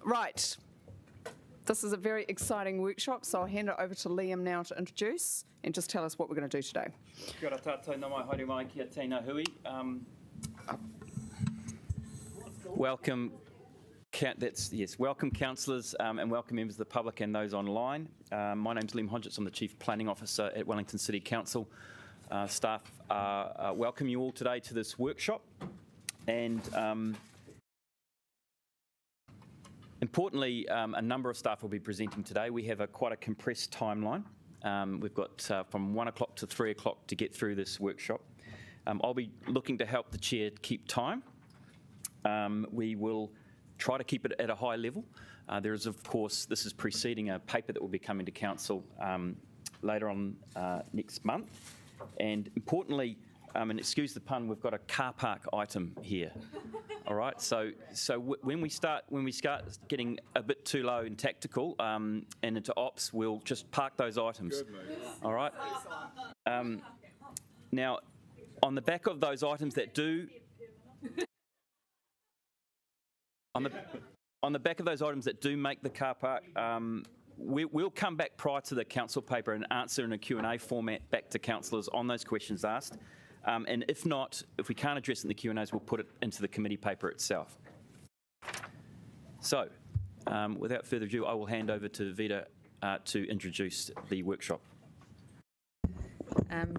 Right. This is a very exciting workshop, so I'll hand it over to Liam now to introduce and just tell us what we're going to do today. Kia ora tātou, nā mai haere mai kia tēnā hui. Welcome, welcome councillors and welcome members of the public and those online. My name's Liam Hodgetts, I'm the Chief Planning Officer at Wellington City Council. Staff welcome you all today to this workshop, and importantly, a number of staff will be presenting today. We have quite a compressed timeline. We've got from 1 o'clock to 3 o'clock to get through this workshop. I'll be looking to help the chair keep time. We will try to keep it at a high level. There is, of course, this is preceding a paper that will be coming to council later on next month. And importantly, and excuse the pun, we've got a car park item here. All right, so when we start getting a bit too low and tactical and into ops, we'll just park those items. Good, mate. All right. Now, on the back of those items that do, on the back of those items that do make the car park, we'll come back prior to the council paper and answer in a Q&A format back to councillors on those questions asked. And if not, if we can't address it in the Q&As, we'll put it into the committee paper itself. So, without further ado, I will hand over to Vita to introduce the workshop.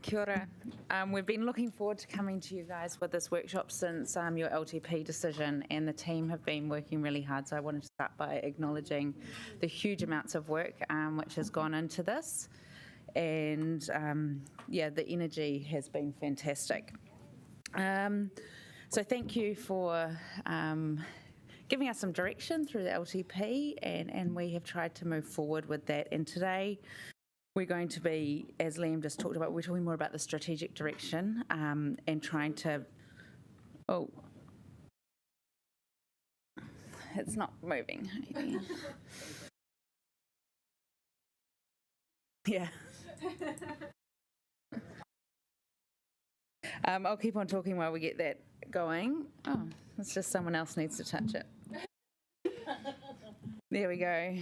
Kia ora. We've been looking forward to coming to you guys with this workshop since your LTP decision, and the team have been working really hard, so I wanted to start by acknowledging the huge amounts of work which has gone into this, and yeah, the energy has been fantastic. So thank you for giving us some direction through the LTP, and we have tried to move forward with that, and today we're going to be, as Liam just talked about, we're talking more about the strategic direction and trying to, oh, it's not moving. Yeah. I'll keep on talking while we get that going. Oh, it's just someone else needs to touch it. There we go.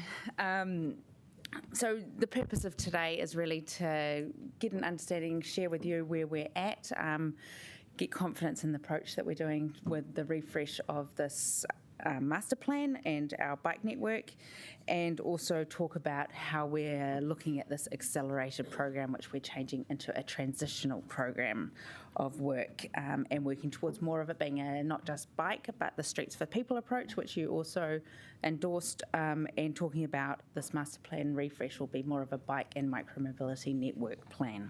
So the purpose of today is really to get an understanding, share with you where we're at, get confidence in the approach that we're doing with the refresh of this master plan and our bike network, and also talk about how we're looking at this accelerated program, which we're changing into a transitional program of work, and working towards more of it being a not just bike but the Streets for People approach, which you also endorsed, and talking about this master plan refresh will be more of a bike and micromobility network plan.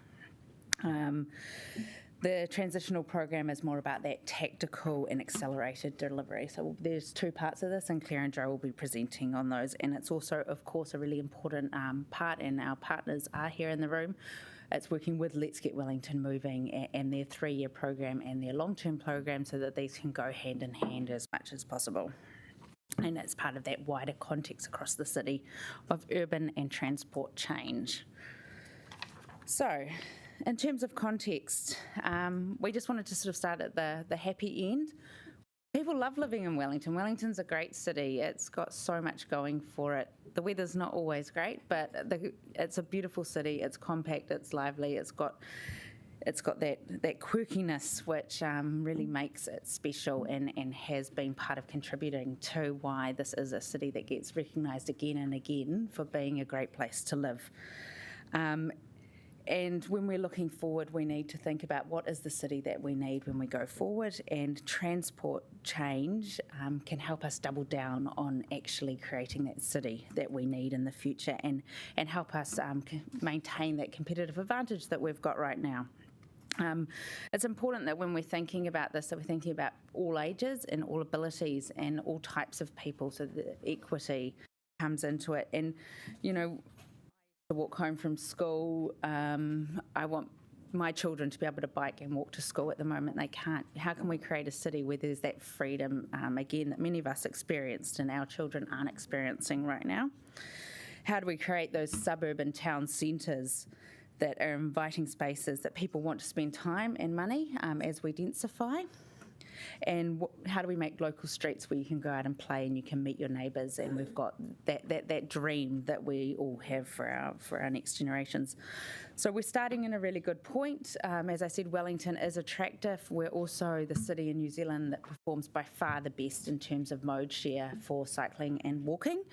The transitional program is more about that tactical and accelerated delivery. So there's two parts of this, and Claire and Joe will be presenting on those. And it's also, of course, a really important part, and our partners are here in the room. It's working with Let's Get Wellington Moving and their 3-year program and their long-term program, so that these can go hand in hand as much as possible. And it's part of that wider context across the city of urban and transport change. So, in terms of context, we just wanted to sort of start at the happy end. People love living in Wellington. Wellington's a great city. It's got so much going for it. The weather's not always great, but it's a beautiful city. It's compact, it's lively, it's got that quirkiness which really makes it special, and has been part of contributing to why this is a city that gets recognised again and again for being a great place to live. And when we're looking forward, we need to think about what is the city that we need when we go forward, and transport change can help us double down on actually creating that city that we need in the future, and help us maintain that competitive advantage that we've got right now. It's important that when we're thinking about this, that we're thinking about all ages and all abilities and all types of people, so that equity comes into it. And, you know, to walk home from school, I want my children to be able to bike and walk to school. At the moment they can't. How can we create a city where there's that freedom, again, that many of us experienced and our children aren't experiencing right now? How do we create those suburban town centres that are inviting spaces that people want to spend time and money as we densify? And how do we make local streets where you can go out and play and you can meet your neighbours, and we've got that dream that we all have for our next generations. So we're starting in a really good point. As I said, Wellington is attractive. We're also the city in New Zealand that performs by far the best in terms of mode share for cycling and walking,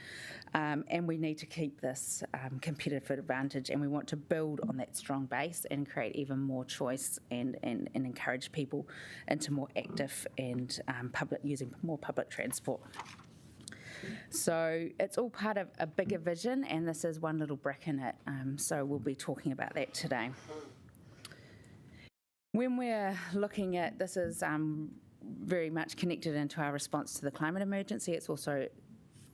and we need to keep this competitive advantage, and we want to build on that strong base and create even more choice and encourage people into more active and using more public transport. So it's all part of a bigger vision, and this is one little brick in it. So we'll be talking about that today. When we're looking at this, is very much connected into our response to the climate emergency. It's also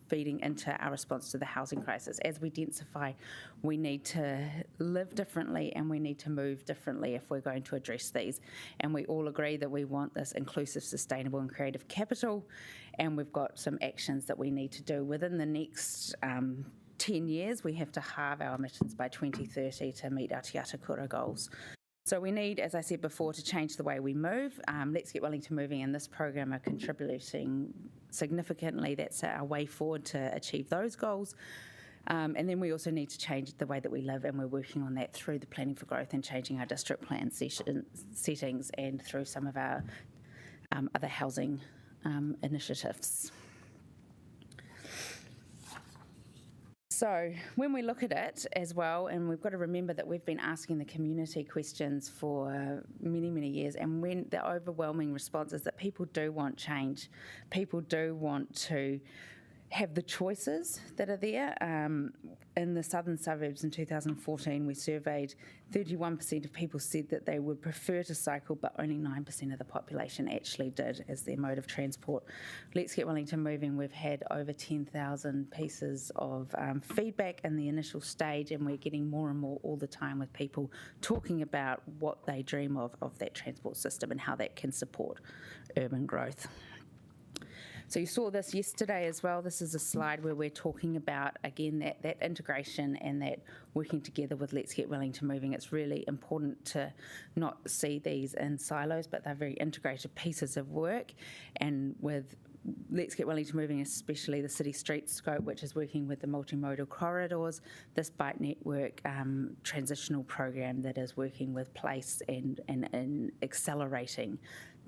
feeding into our response to the housing crisis. As we densify, we need to live differently and we need to move differently if we're going to address these. And we all agree that we want this inclusive, sustainable and creative capital, and we've got some actions that we need to do. Within the next 10 years, we have to halve our emissions by 2030 to meet our Te Ata Kura goals. So we need, as I said before, to change the way we move. Let's Get Wellington Moving and this program are contributing significantly. That's our way forward to achieve those goals. And then we also need to change the way that we live, and we're working on that through the Planning for Growth and changing our district plan settings and through some of our other housing initiatives. So when we look at it as well, and we've got to remember that we've been asking the community questions for many, many years, and when the overwhelming response is that people do want change, people do want to have the choices that are there. In the southern suburbs in 2014, we surveyed 31% of people said that they would prefer to cycle, but only 9% of the population actually did as their mode of transport. Let's Get Wellington Moving, we've had over 10,000 pieces of feedback in the initial stage, and we're getting more and more all the time with people talking about what they dream of that transport system and how that can support urban growth. So you saw this yesterday as well. This is a slide where we're talking about, again, that integration and that working together with Let's Get Wellington Moving. It's really important to not see these in silos, but they're very integrated pieces of work. And with Let's Get Wellington Moving, especially the City Street Scope, which is working with the multimodal corridors, this bike network transitional program that is working with Place and accelerating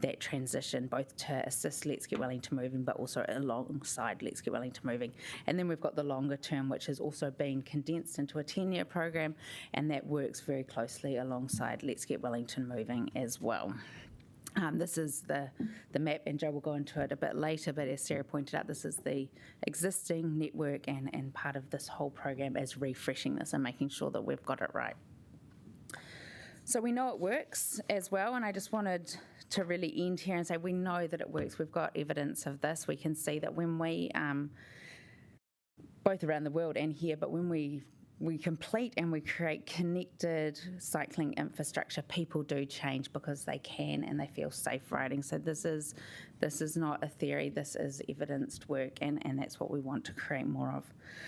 that transition, both to assist Let's Get Wellington Moving, but also alongside Let's Get Wellington Moving. And then we've got the longer term, which has also been condensed into a 10-year program, and that works very closely alongside Let's Get Wellington Moving as well. This is the map, and Joe will go into it a bit later, but as Sarah pointed out, this is the existing network, and part of this whole program is refreshing this and making sure that we've got it right. So we know it works as well, and I just wanted to really end here and say we know that it works. We've got evidence of this. We can see that when we, both around the world and here, but when we complete and we create connected cycling infrastructure, people do change because they can and they feel safe riding. So this is not a theory, this is evidenced work, and that's what we want to create more of.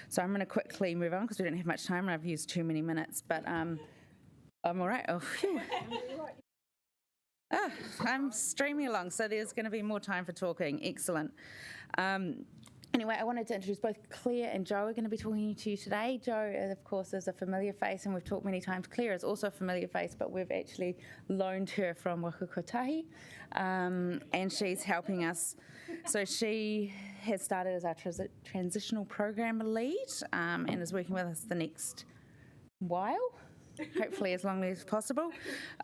So I'm going to quickly move on because we don't have much time and I've used too many minutes, but I'm all right. Oh, phew. I'm streaming along, so there's going to be more time for talking. Excellent. Anyway, I wanted to introduce both Claire and Joe are going to be talking to you today. Joe, of course, is a familiar face, and we've talked many times. Claire is also a familiar face, but we've actually loaned her from Wakakotahi, and she's helping us. So she has started as our transitional program lead and is working with us the next while. Hopefully as long as possible,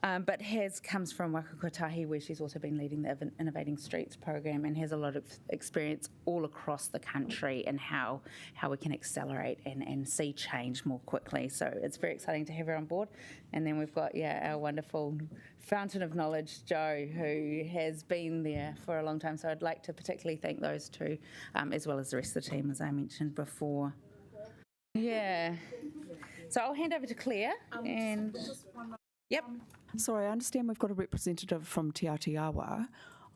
but comes from Wakakotahi, where she's also been leading the Innovating Streets program and has a lot of experience all across the country and how we can accelerate and see change more quickly. So it's very exciting to have her on board. And then we've got our wonderful fountain of knowledge, Joe, who has been there for a long time. So I'd like to particularly thank those two, as well as the rest of the team, as I mentioned before. Yeah. So I'll hand over to Claire and... Yep. Sorry, I understand we've got a representative from Te Aotearoa. I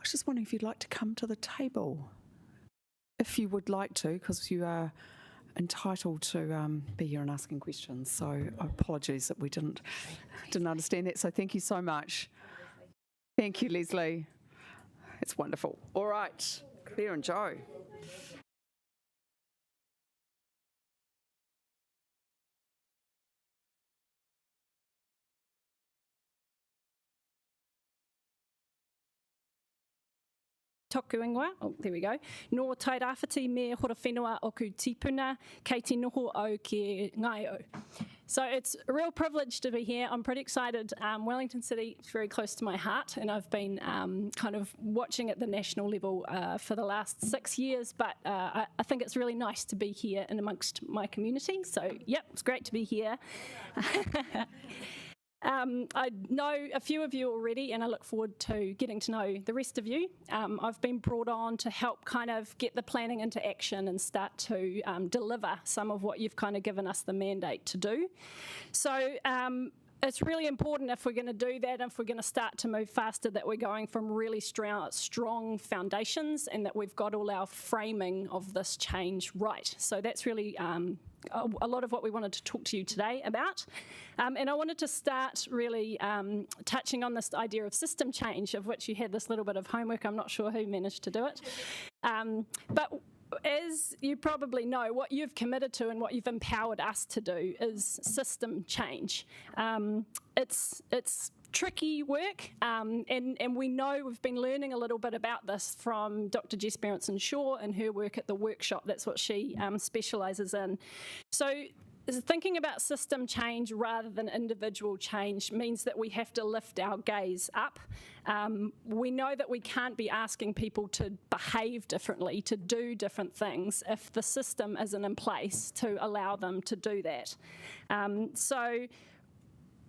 was just wondering if you'd like to come to the table. If you would like to, because you are entitled to be here and asking questions. So apologies that we didn't understand that. So thank you so much. Thank you, Leslie. It's wonderful. All right, Claire and Joe. Toku ingoa, oh, there we go. Nō tairāwhiti me hora whenua o ku tipuna, kei te noho au ke ngaio. So it's a real privilege to be here. I'm pretty excited. Wellington City is very close to my heart, and I've been kind of watching at the national level for the last 6 years, but I think it's really nice to be here and amongst my community. So, yep, it's great to be here. I know a few of you already, and I look forward to getting to know the rest of you. I've been brought on to help kind of get the planning into action and start to deliver some of what you've kind of given us the mandate to do. So it's really important if we're going to do that, if we're going to start to move faster, that we're going from really strong foundations and that we've got all our framing of this change right. So that's really a lot of what we wanted to talk to you today about. And I wanted to start really touching on this idea of system change, of which you had this little bit of homework. I'm not sure who managed to do it. But as you probably know, what you've committed to and what you've empowered us to do is system change. It's tricky work, and we know we've been learning a little bit about this from Dr. Jess Berenson-Shaw and her work at the workshop. That's what she specialises in. So thinking about system change rather than individual change means that we have to lift our gaze up. We know that we can't be asking people to behave differently, to do different things, if the system isn't in place to allow them to do that. So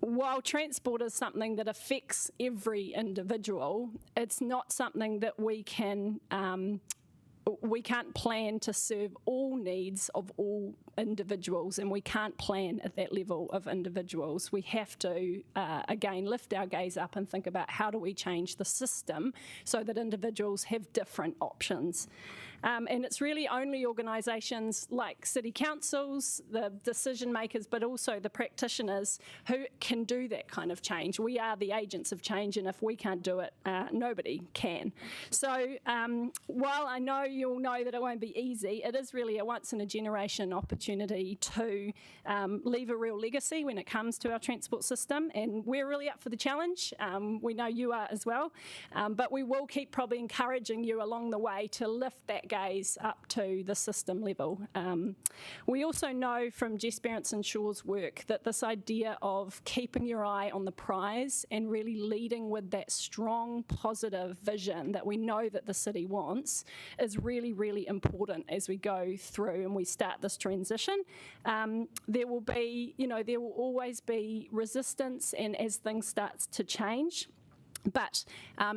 while transport is something that affects every individual, it's not something that we can't plan to serve all needs of all individuals, and we can't plan at that level of individuals. We have to, again, lift our gaze up and think about how do we change the system so that individuals have different options. And it's really only organisations like city councils, the decision makers, but also the practitioners who can do that kind of change. We are the agents of change, and if we can't do it, nobody can. So while I know you'll know that it won't be easy, it is really a once-in-a-generation opportunity to leave a real legacy when it comes to our transport system, and we're really up for the challenge. We know you are as well, but we will keep probably encouraging you along the way to lift that gaze up to the system level. We also know from Jess Berenson-Shaw's work that this idea of keeping your eye on the prize and really leading with that strong positive vision that we know that the city wants is really, really important as we go through and we start this transition. There will be, there will always be resistance, and as things start to change. But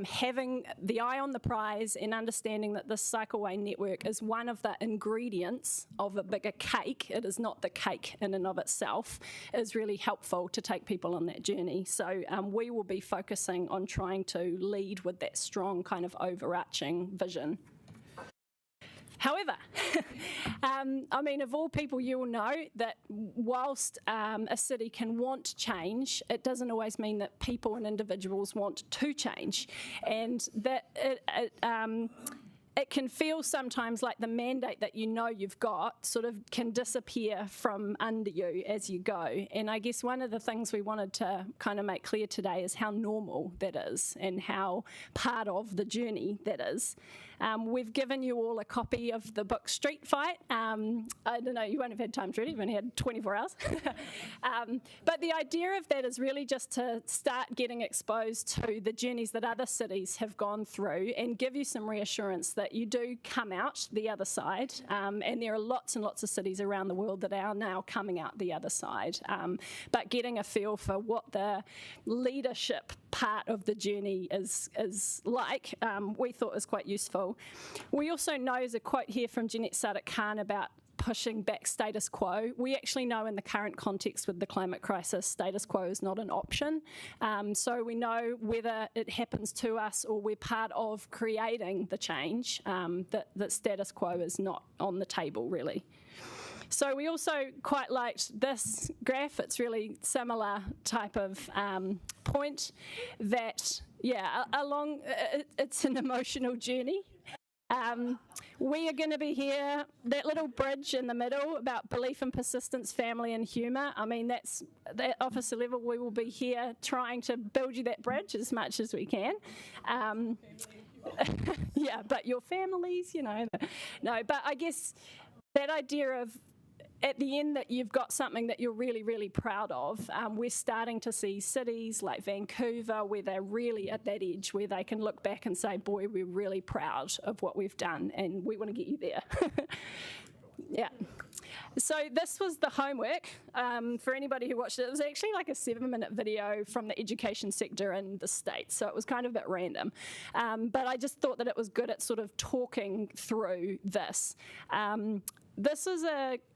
having the eye on the prize and understanding that this Cycleway network is one of the ingredients of a bigger cake, it is not the cake in and of itself, is really helpful to take people on that journey. So we will be focusing on trying to lead with that strong kind of overarching vision. However, of all people, you will know that whilst a city can want change, it doesn't always mean that people and individuals want to change, and that it can feel sometimes like the mandate that you've got sort of can disappear from under you as you go. And I guess one of the things we wanted to kind of make clear today is how normal that is and how part of the journey that is. We've given you all a copy of the book Street Fight. I don't know, you won't have had time to read it, you've only had 24 hours. But the idea of that is really just to start getting exposed to the journeys that other cities have gone through and give you some reassurance that you do come out the other side. And there are lots and lots of cities around the world that are now coming out the other side. But getting a feel for what the leadership part of the journey is like, we thought was quite useful. We also know, there's a quote here from Jeanette Sardat-Khan about pushing back status quo. We actually know in the current context with the climate crisis, status quo is not an option. So we know whether it happens to us or we're part of creating the change, that status quo is not on the table really. So we also quite liked this graph. It's really similar type of point that, it's an emotional journey. We are going to be here, that little bridge in the middle about belief and persistence, family and humour. I mean, that's that officer level. We will be here trying to build you that bridge as much as we can. Yeah, but your families, no, but I guess that idea of at the end that you've got something that you're really, really proud of. We're starting to see cities like Vancouver where they're really at that edge where they can look back and say, boy, we're really proud of what we've done and we want to get you there. Yeah. So this was the homework. For anybody who watched it, it was actually like a 7-minute video from the education sector in the States, so it was kind of a bit random. But I just thought that it was good at sort of talking through this.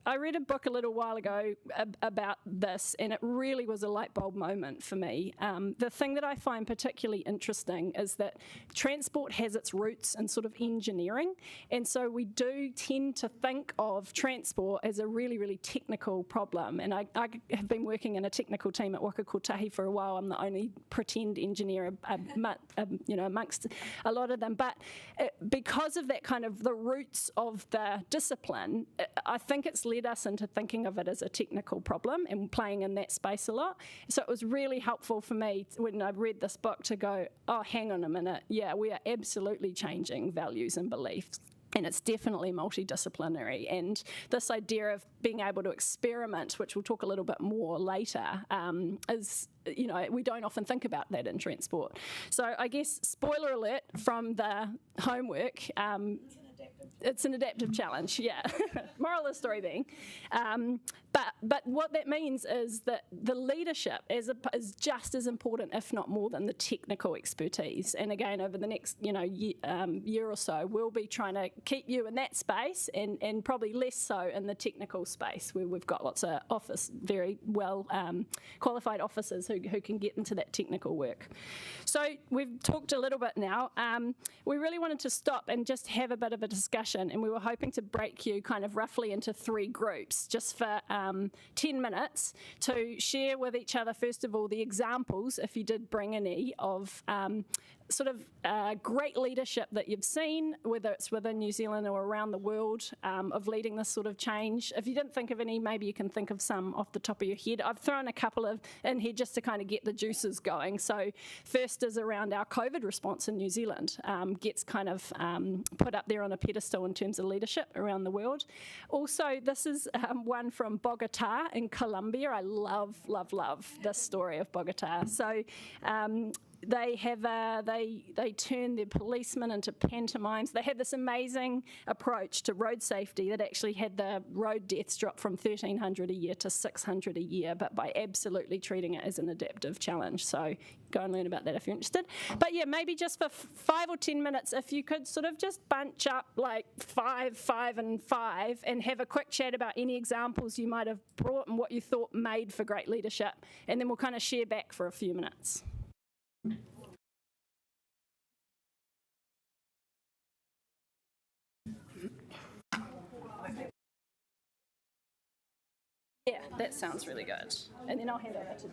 I read a book a little while ago about this, and it really was a light bulb moment for me. The thing that I find particularly interesting is that transport has its roots in sort of engineering, and so we do tend to think of transport as a really, really technical problem. And I have been working in a technical team at Waka Kotahi for a while. I'm the only pretend engineer, amongst a lot of them. But because of that kind of the roots of the discipline, I think it's led us into thinking of it as a technical problem and playing in that space a lot. So it was really helpful for me when I read this book to go, oh, hang on a minute. Yeah, we are absolutely changing values and beliefs. And it's definitely multidisciplinary. And this idea of being able to experiment, which we'll talk a little bit more later, is, we don't often think about that in transport. So I guess, spoiler alert from the homework, it's an adaptive challenge, yeah. Moral of the story being. But what that means is that the leadership is just as important, if not more, than the technical expertise. And again, over the next year or so, we'll be trying to keep you in that space and probably less so in the technical space where we've got lots of very well qualified officers who can get into that technical work. So we've talked a little bit now. We really wanted to stop and just have a bit of a discussion, and we were hoping to break you kind of roughly into 3 groups just for 10 minutes to share with each other, first of all, the examples, if you did bring any, of sort of great leadership that you've seen, whether it's within New Zealand or around the world, of leading this sort of change. If you didn't think of any, maybe you can think of some off the top of your head. I've thrown a couple of in here just to kind of get the juices going. So first is around our COVID response in New Zealand. Gets kind of put up there on a pedestal in terms of leadership around the world. Also, this is one from Bogota in Colombia. I love this story of Bogota. So they have they turn their policemen into pantomimes. They had this amazing approach to road safety that actually had the road deaths drop from 1,300 a year to 600 a year, but by absolutely treating it as an adaptive challenge. So go and learn about that if you're interested. But yeah, maybe just for 5 or 10 minutes, if you could sort of just bunch up like 5, and 5 and have a quick chat about any examples you might have brought and what you thought made for great leadership. And then we'll kind of share back for a few minutes. Yeah, that sounds really good. And then I'll hand over to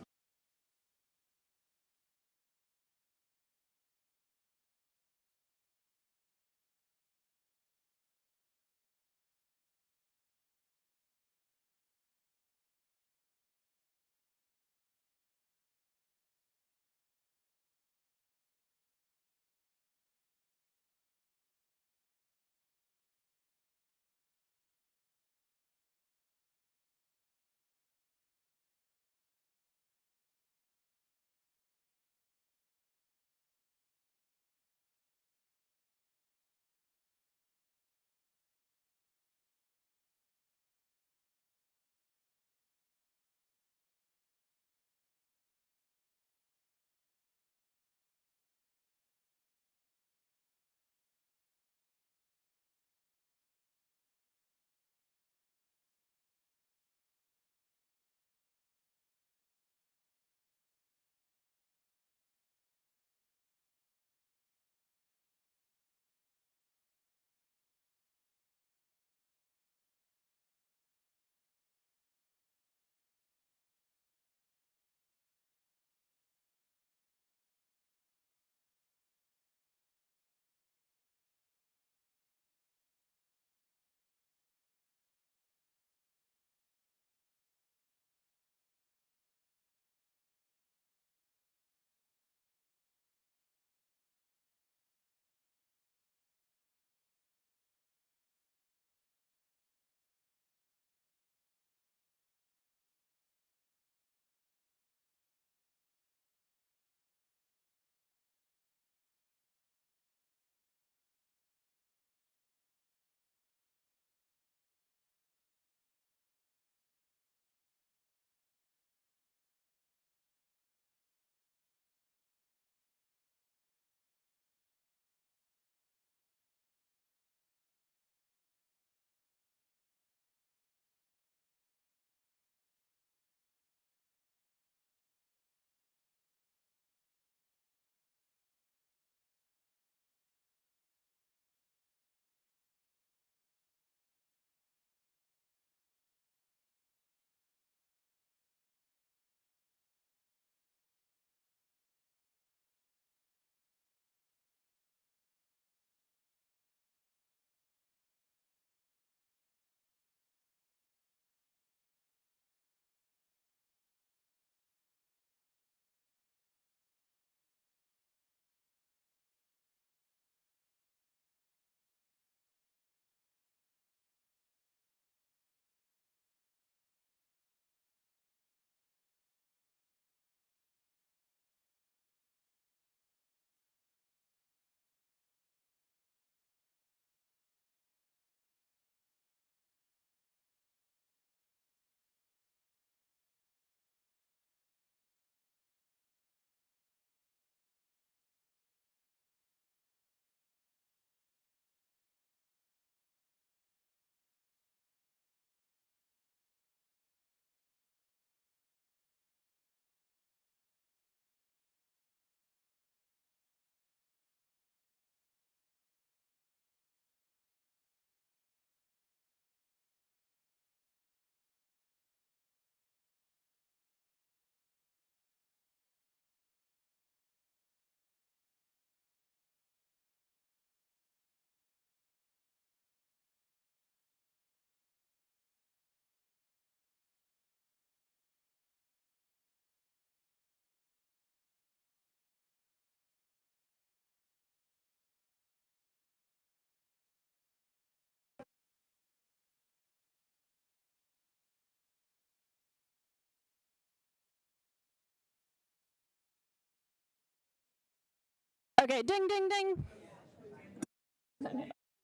Okay, ding, ding, ding.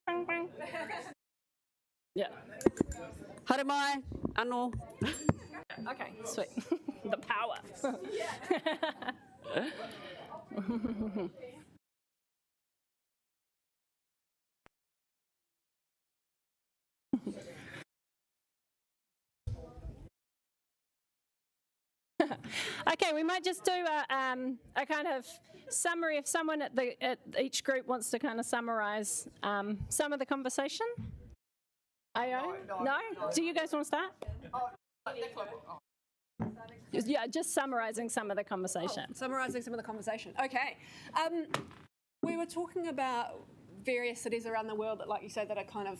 Bang, bang. Yeah. Haere mai, anō. Okay, sweet. The power. Okay, we might just do a kind of summary if someone at each group wants to kind of summarise some of the conversation. No? Do you guys want to start? Yeah, just summarising some of the conversation. Summarising some of the conversation. Okay. We were talking about various cities around the world that, like you said, that are kind of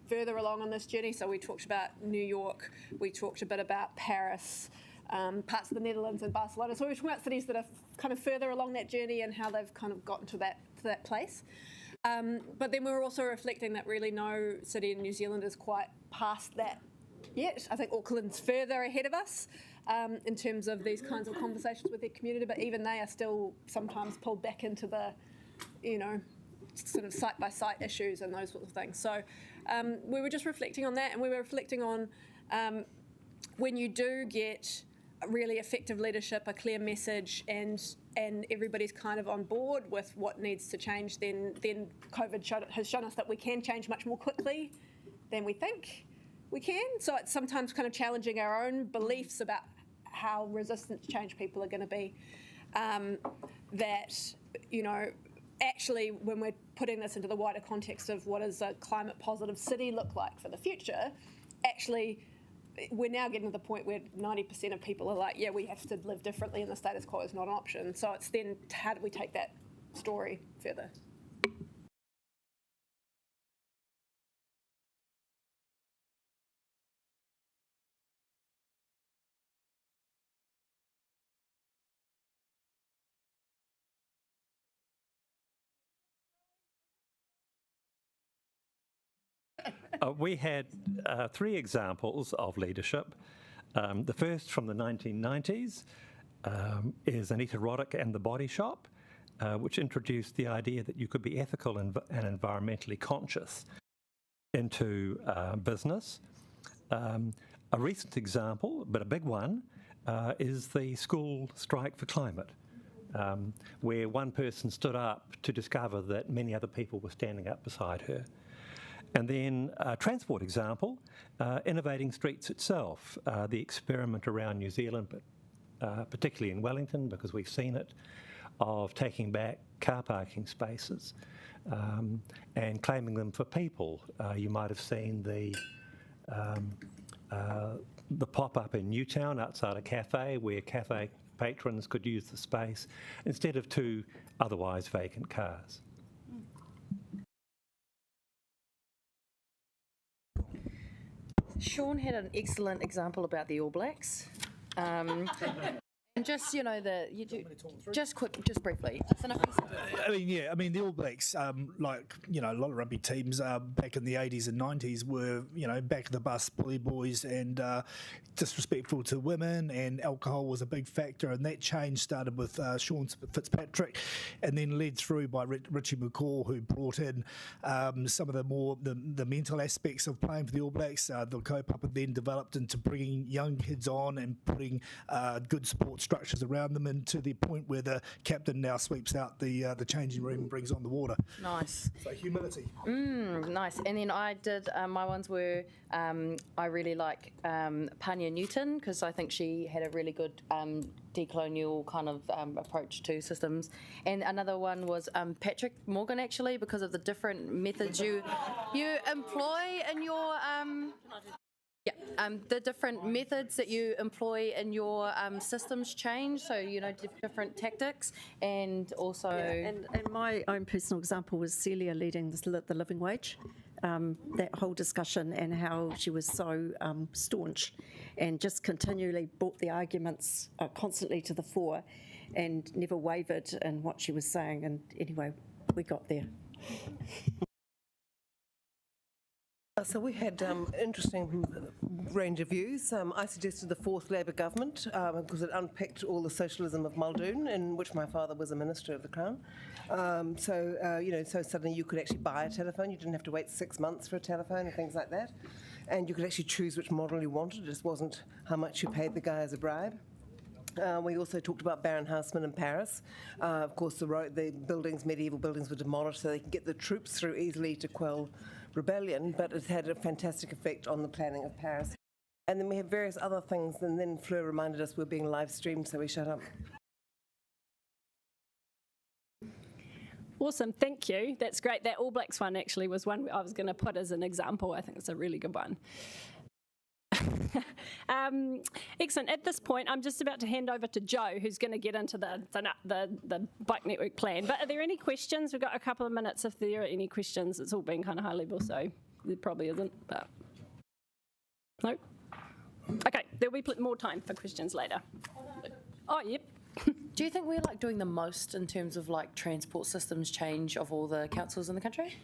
further along on this journey. So we talked about New York, we talked a bit about Paris, parts of the Netherlands and Barcelona. So we were talking about cities that are kind of further along that journey and how they've kind of gotten to that place. But then we were also reflecting that really no city in New Zealand is quite past that yet. I think Auckland's further ahead of us in terms of these kinds of conversations with their community, but even they are still sometimes pulled back into the, sort of site-by-site issues and those sorts of things. So we were just reflecting on that, and we were reflecting on when you do get really effective leadership, a clear message, and everybody's kind of on board with what needs to change, then COVID has shown us that we can change much more quickly than we think we can. So it's sometimes kind of challenging our own beliefs about how resistant to change people are going to be. Actually, when we're putting this into the wider context of what does a climate positive city look like for the future, actually we're now getting to the point where 90% of people are like, yeah, we have to live differently and the status quo is not an option. So it's then, how do we take that story further? We had 3 examples of leadership. The first from the 1990s is Anita Roddick and the Body Shop, which introduced the idea that you could be ethical and environmentally conscious into business. A recent example, but a big one, is the school strike for climate, where one person stood up to discover that many other people were standing up beside her. And then a transport example, innovating streets itself, the experiment around New Zealand, but particularly in Wellington, because we've seen it, of taking back car parking spaces and claiming them for people. You might have seen the pop-up in Newtown outside a cafe where cafe patrons could use the space instead of 2 otherwise vacant cars. Sean had an excellent example about the All Blacks. And just, just briefly. I mean, the All Blacks, a lot of rugby teams back in the 80s and 90s were, back of the bus, bully boys and disrespectful to women, and alcohol was a big factor, and that change started with Sean Fitzpatrick and then led through by Richie McCaw, who brought in some of the mental aspects of playing for the All Blacks. The co-pup then developed into bringing young kids on and putting good support structures around them, and to the point where the captain now sweeps out the changing room and brings on the water. Nice. So humility. Nice. And then I did, my ones were, I really like Panya Newton, because I think she had a really good decolonial kind of approach to systems. And another one was Patrick Morgan, actually, because of the different methods you employ in your... the different methods that you employ in your systems change, so different tactics, and also. And my own personal example was Celia leading the living wage, that whole discussion, and how she was so staunch, and just continually brought the arguments constantly to the fore, and never wavered in what she was saying. And anyway, we got there. So we had interesting range of views. I suggested the fourth Labour government because it unpicked all the socialism of Muldoon, in which my father was a minister of the Crown. So suddenly you could actually buy a telephone. You didn't have to wait 6 months for a telephone and things like that. And you could actually choose which model you wanted. It just wasn't how much you paid the guy as a bribe. We also talked about Baron-Haussmann in Paris. Of course, the buildings, medieval buildings, were demolished so they could get the troops through easily to quell rebellion, but it had a fantastic effect on the planning of Paris. And then we have various other things, and then Fleur reminded us we're being live streamed, so we shut up. Awesome, thank you. That's great. That All Blacks one actually was one I was going to put as an example. I think it's a really good one. Excellent. At this point, I'm just about to hand over to Joe, who's going to get into the bike network plan. But are there any questions? We've got a couple of minutes if there are any questions. It's all been kind of high level, so there probably isn't. But no. Okay, there'll be more time for questions later. Oh, yep. Do you think we're like doing the most in terms of like transport systems change of all the councils in the country?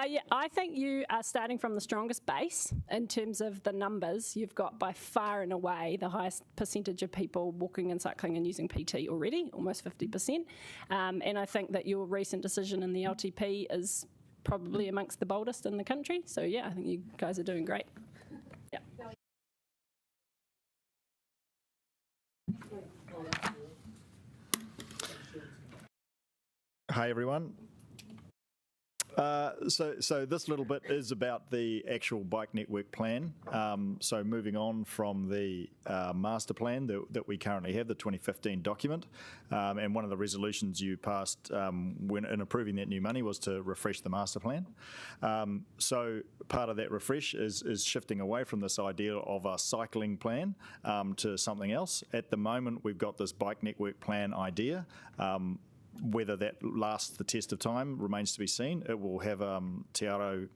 Yeah, I think you are starting from the strongest base in terms of the numbers. You've got by far and away the highest percentage of people walking and cycling and using PT already, almost 50%. And I think that your recent decision in the LTP is probably amongst the boldest in the country. So yeah, I think you guys are doing great. Yeah. Hi everyone. So this little bit is about the actual bike network plan. So moving on from the master plan that we currently have, the 2015 document, and one of the resolutions you passed when in approving that new money was to refresh the master plan. So part of that refresh is shifting away from this idea of a cycling plan to something else. At the moment, we've got this bike network plan idea. Whether that lasts the test of time remains to be seen. It will have te reo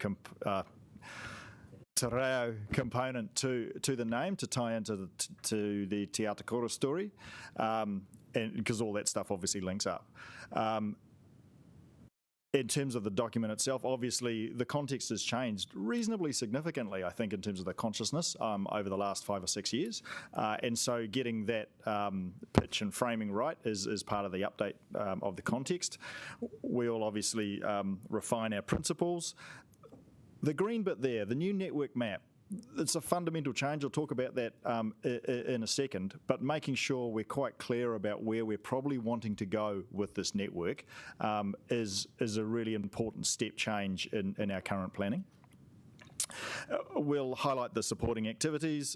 component to the name to tie into the Te Atakora story, and because all that stuff obviously links up. In terms of the document itself, obviously the context has changed reasonably significantly, I think, in terms of the consciousness over the last 5 or 6 years. And so getting that pitch and framing right is part of the update of the context. We'll obviously refine our principles. The green bit there, the new network map, it's a fundamental change. I'll talk about that in a second, but making sure we're quite clear about where we're probably wanting to go with this network is a really important step change in our current planning. We'll highlight the supporting activities,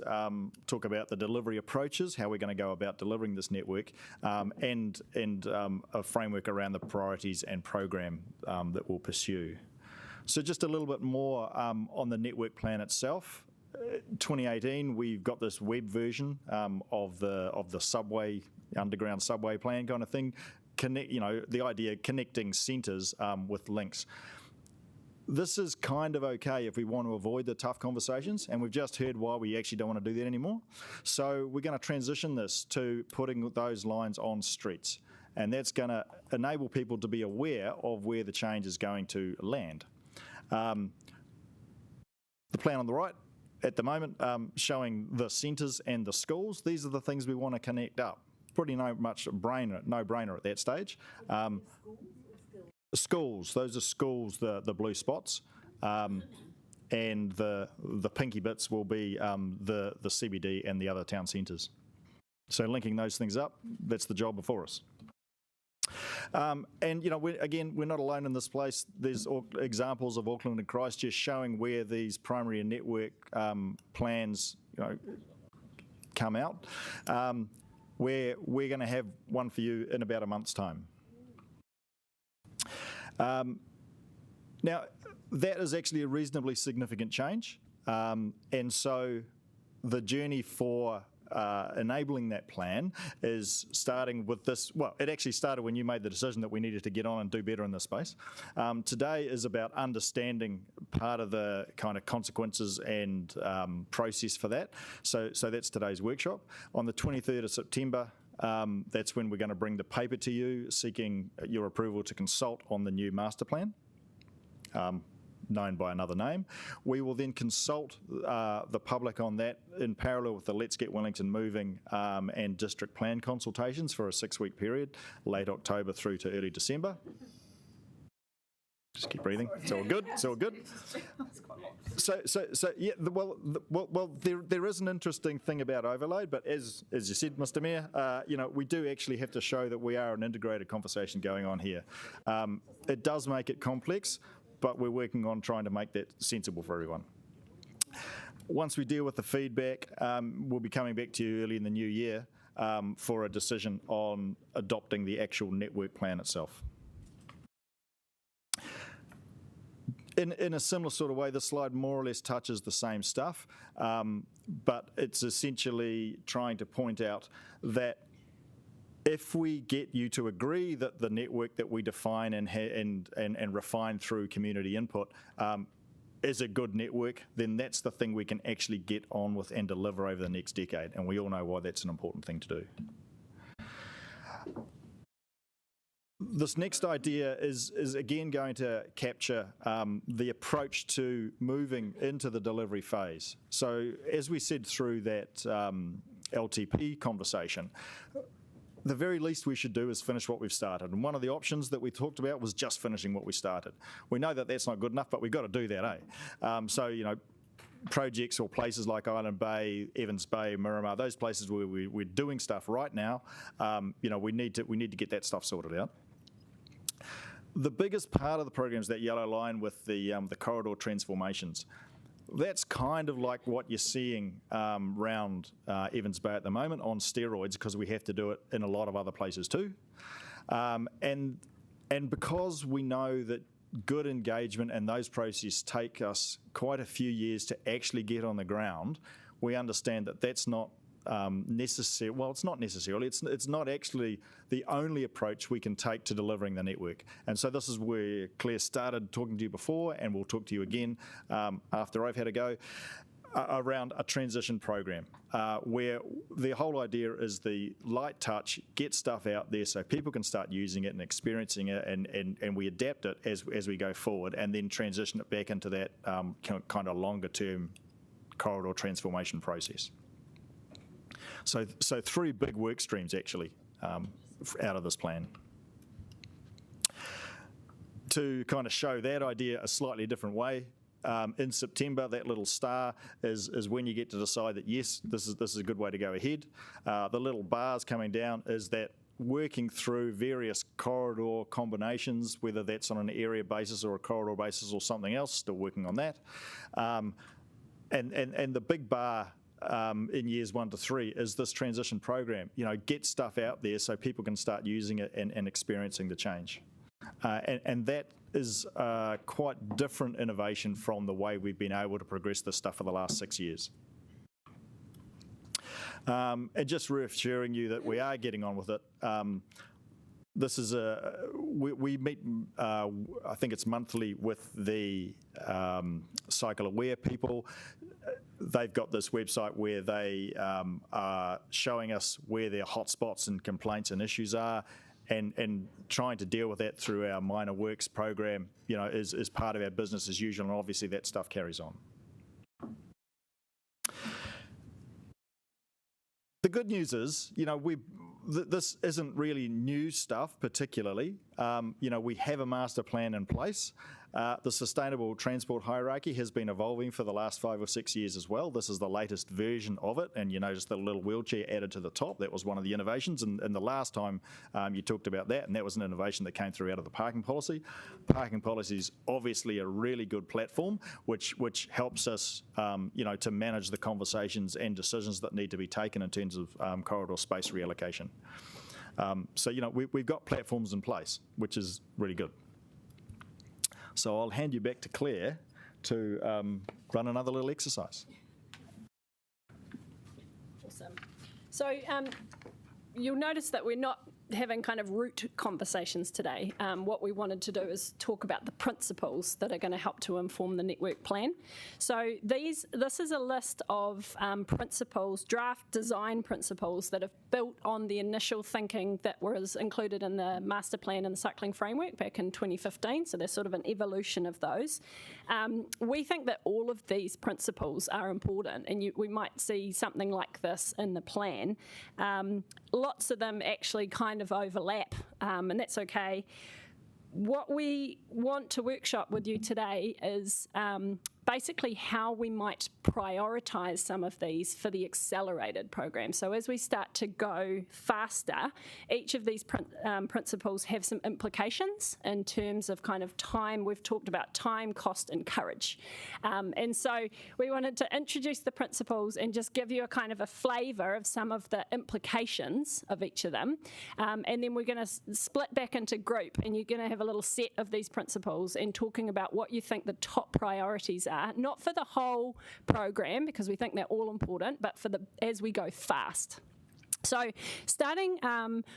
talk about the delivery approaches, how we're going to go about delivering this network, and a framework around the priorities and program that we'll pursue. So just a little bit more on the network plan itself. 2018, we've got this web version of the subway, underground subway plan kind of thing. The idea of connecting centres with links. This is kind of okay if we want to avoid the tough conversations, and we've just heard why we actually don't want to do that anymore. So we're going to transition this to putting those lines on streets, and that's going to enable people to be aware of where the change is going to land. The plan on the right at the moment showing the centres and the schools. These are the things we want to connect up. Pretty no-brainer at that stage. Schools, those are schools, the blue spots, and the pinky bits will be the CBD and the other town centres. So linking those things up, that's the job before us. And we're not alone in this place. There's examples of Auckland and Christchurch showing where these primary and network plans, come out. Where we're going to have one for you in about a month's time. Now, that is actually a reasonably significant change, and so the journey for enabling that plan is starting with this. Well, it actually started when you made the decision that we needed to get on and do better in this space. Today is about understanding part of the kind of consequences and process for that. So that's today's workshop. On the 23rd of September, that's when we're going to bring the paper to you, seeking your approval to consult on the new master plan. known by another name. We will then consult the public on that in parallel with the Let's Get Wellington Moving and district plan consultations for a 6-week period, late October through to early December. Just keep breathing. It's all good. It's all good. So yeah. There is an interesting thing about overload, but as you said, Mr. Mayor, we do actually have to show that we are an integrated conversation going on here. It does make it complex, but we're working on trying to make that sensible for everyone. Once we deal with the feedback, we'll be coming back to you early in the new year for a decision on adopting the actual network plan itself. In a similar sort of way, the slide more or less touches the same stuff, but it's essentially trying to point out that if we get you to agree that the network that we define and refine through community input is a good network, then that's the thing we can actually get on with and deliver over the next decade, and we all know why that's an important thing to do. This next idea is again going to capture the approach to moving into the delivery phase. So as we said through that LTP conversation, the very least we should do is finish what we've started. And one of the options that we talked about was just finishing what we started. We know that that's not good enough, but we've got to do that, eh? Projects or places like Island Bay, Evans Bay, Miramar, those places where we're doing stuff right now, we need to get that stuff sorted out. The biggest part of the program is that yellow line with the corridor transformations. That's kind of like what you're seeing round Evans Bay at the moment on steroids, because we have to do it in a lot of other places too. And because we know that good engagement and those processes take us quite a few years to actually get on the ground, we understand that that's not necessary. Well, it's not necessarily. It's not actually the only approach we can take to delivering the network. And so this is where Claire started talking to you before, and we'll talk to you again after I've had a go, around a transition program where the whole idea is the light touch, get stuff out there so people can start using it and experiencing it, and we adapt it as we go forward, and then transition it back into that kind of longer term corridor transformation process. So 3 big work streams actually out of this plan. To kind of show that idea a slightly different way, in September, that little star is when you get to decide that yes, this is a good way to go ahead. The little bars coming down is that working through various corridor combinations, whether that's on an area basis or a corridor basis or something else, still working on that. And the big bar in years 1 to 3 is this transition program. Get stuff out there so people can start using it and experiencing the change. And that is quite different innovation from the way we've been able to progress this stuff for the last 6 years. And just reassuring you that we are getting on with it. This is we meet, I think it's monthly, with the Cycleway people. They've got this website where they are showing us where their hotspots and complaints and issues are, and trying to deal with that through our minor works program, is part of our business as usual, and obviously that stuff carries on. The good news is, this isn't really new stuff particularly. We have a master plan in place. The sustainable transport hierarchy has been evolving for the last 5 or 6 years as well. This is the latest version of it, and you notice the little wheelchair added to the top. That was one of the innovations, and the last time you talked about that, and that was an innovation that came through out of the parking policy. Parking policy is obviously a really good platform, which helps us, to manage the conversations and decisions that need to be taken in terms of corridor space reallocation. We've got platforms in place, which is really good. So I'll hand you back to Claire to run another little exercise. Awesome. So you'll notice that we're not having kind of root conversations today. What we wanted to do is talk about the principles that are going to help to inform the network plan. So this is a list of principles, draft design principles that have built on the initial thinking that was included in the master plan and the cycling framework back in 2015. So there's sort of an evolution of those. We think that all of these principles are important, and we might see something like this in the plan. Lots of them actually kind of overlap, and that's okay. What we want to workshop with you today is basically how we might prioritise some of these for the accelerated program. So as we start to go faster, each of these principles have some implications in terms of kind of time. We've talked about time, cost and courage. And so we wanted to introduce the principles and just give you a kind of a flavour of some of the implications of each of them. And then we're going to split back into group, and you're going to have a little set of these principles and talking about what you think the top priorities are, not for the whole program because we think they're all important, but for as we go fast. So starting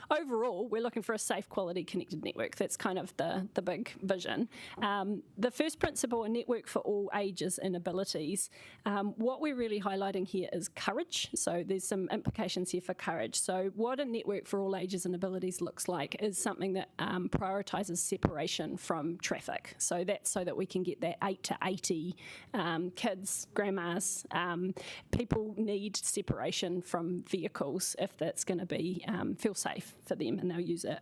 overall, we're looking for a safe, quality, connected network. That's kind of the big vision. The first principle, a network for all ages and abilities. What we're really highlighting here is courage. So there's some implications here for courage. So what a network for all ages and abilities looks like is something that prioritises separation from traffic. So that's so that we can get that 8 to 80 kids, grandmas. People need separation from vehicles if that's going to be feel safe for them and they'll use it.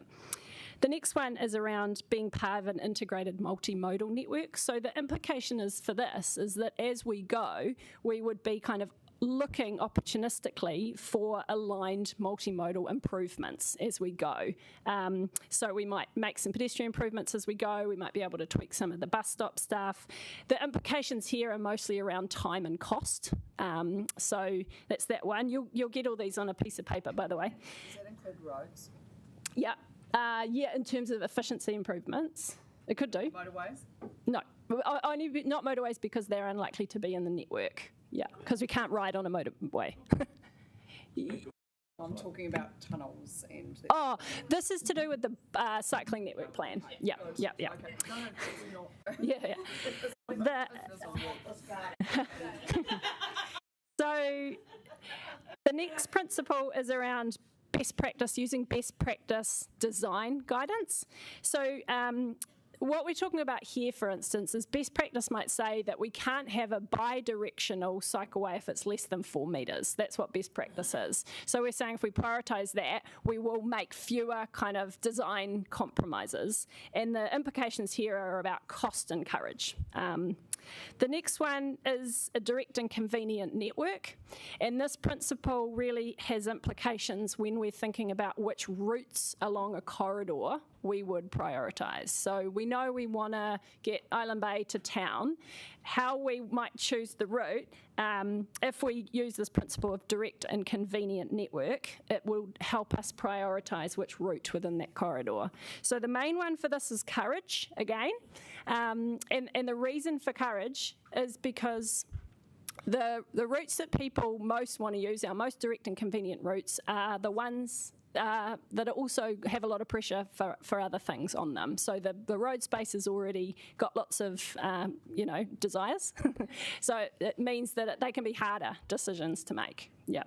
The next one is around being part of an integrated multimodal network. So the implication is for this is that as we go, we would be kind of looking opportunistically for aligned multimodal improvements as we go. So we might make some pedestrian improvements as we go. We might be able to tweak some of the bus stop stuff. The implications here are mostly around time and cost. So that's that one. You'll get all these on a piece of paper, by the way. Does that include roads? Yeah. Yeah, in terms of efficiency improvements. It could do. Motorways? No, only not motorways because they're unlikely to be in the network. Yeah, because we can't ride on a motorway. I'm talking about tunnels and... Oh, this is to do with the cycling network plan. Yeah. Okay. Yeah. So the next principle is around best practice, using best practice design guidance. So what we're talking about here, for instance, is best practice might say that we can't have a bi-directional cycleway if it's less than 4 metres. That's what best practice is. So we're saying if we prioritise that, we will make fewer kind of design compromises. And the implications here are about cost and courage. The next one is a direct and convenient network. And this principle really has implications when we're thinking about which routes along a corridor we would prioritise. So we know we want to get Island Bay to town. How we might choose the route, if we use this principle of direct and convenient network, it will help us prioritise which route within that corridor. So the main one for this is courage, again. And the reason for courage is because the routes that people most want to use, our most direct and convenient routes, are the ones that also have a lot of pressure for other things on them. So the road space has already got lots of, desires. So it means that they can be harder decisions to make. Yeah.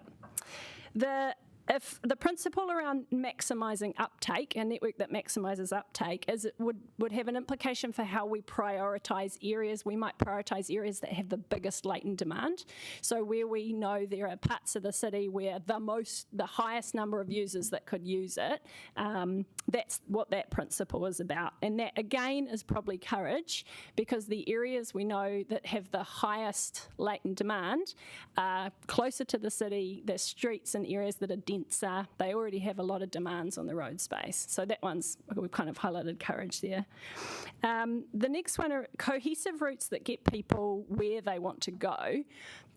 If the principle around maximising uptake, a network that maximises uptake, is it would have an implication for how we prioritise areas. We might prioritise areas that have the biggest latent demand. So where we know there are parts of the city where the highest number of users that could use it, that's what that principle is about. And that, again, is probably courage, because the areas we know that have the highest latent demand are closer to the city. There's streets and areas that are denser. They already have a lot of demands on the road space. So that one's, we've kind of highlighted courage there. The next one are cohesive routes that get people where they want to go.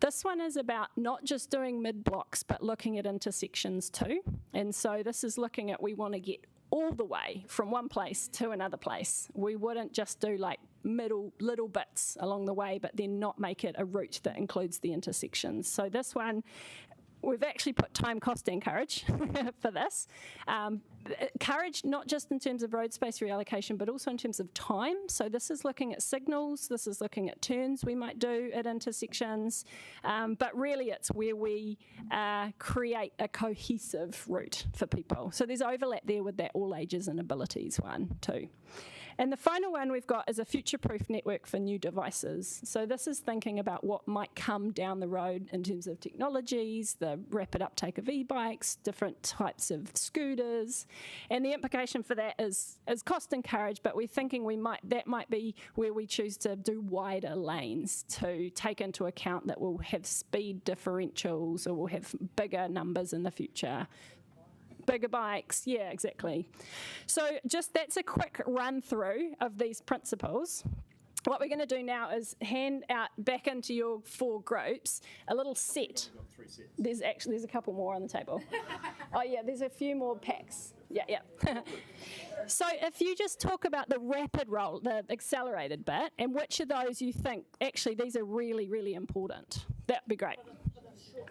This one is about not just doing mid-blocks, but looking at intersections too. And so this is looking at, we want to get all the way from one place to another place. We wouldn't just do like little bits along the way, but then not make it a route that includes the intersections. So this one, we've actually put time, cost and courage for this. Courage, not just in terms of road space reallocation, but also in terms of time. So this is looking at signals, this is looking at turns we might do at intersections, but really it's where we create a cohesive route for people. So there's overlap there with that all ages and abilities one too. And the final one we've got is a future-proof network for new devices. So this is thinking about what might come down the road in terms of technologies, the rapid uptake of e-bikes, different types of scooters. And the implication for that is cost and courage, but we're thinking that might be where we choose to do wider lanes to take into account that we'll have speed differentials or we'll have bigger numbers in the future. Bigger bikes, yeah, exactly. So just that's a quick run through of these principles. What we're going to do now is hand out back into your 4 groups a little set. There's a couple more on the table. Oh yeah, there's a few more packs. Yeah. So if you just talk about the rapid roll, the accelerated bit, and which of those you think actually these are really, really important, that'd be great.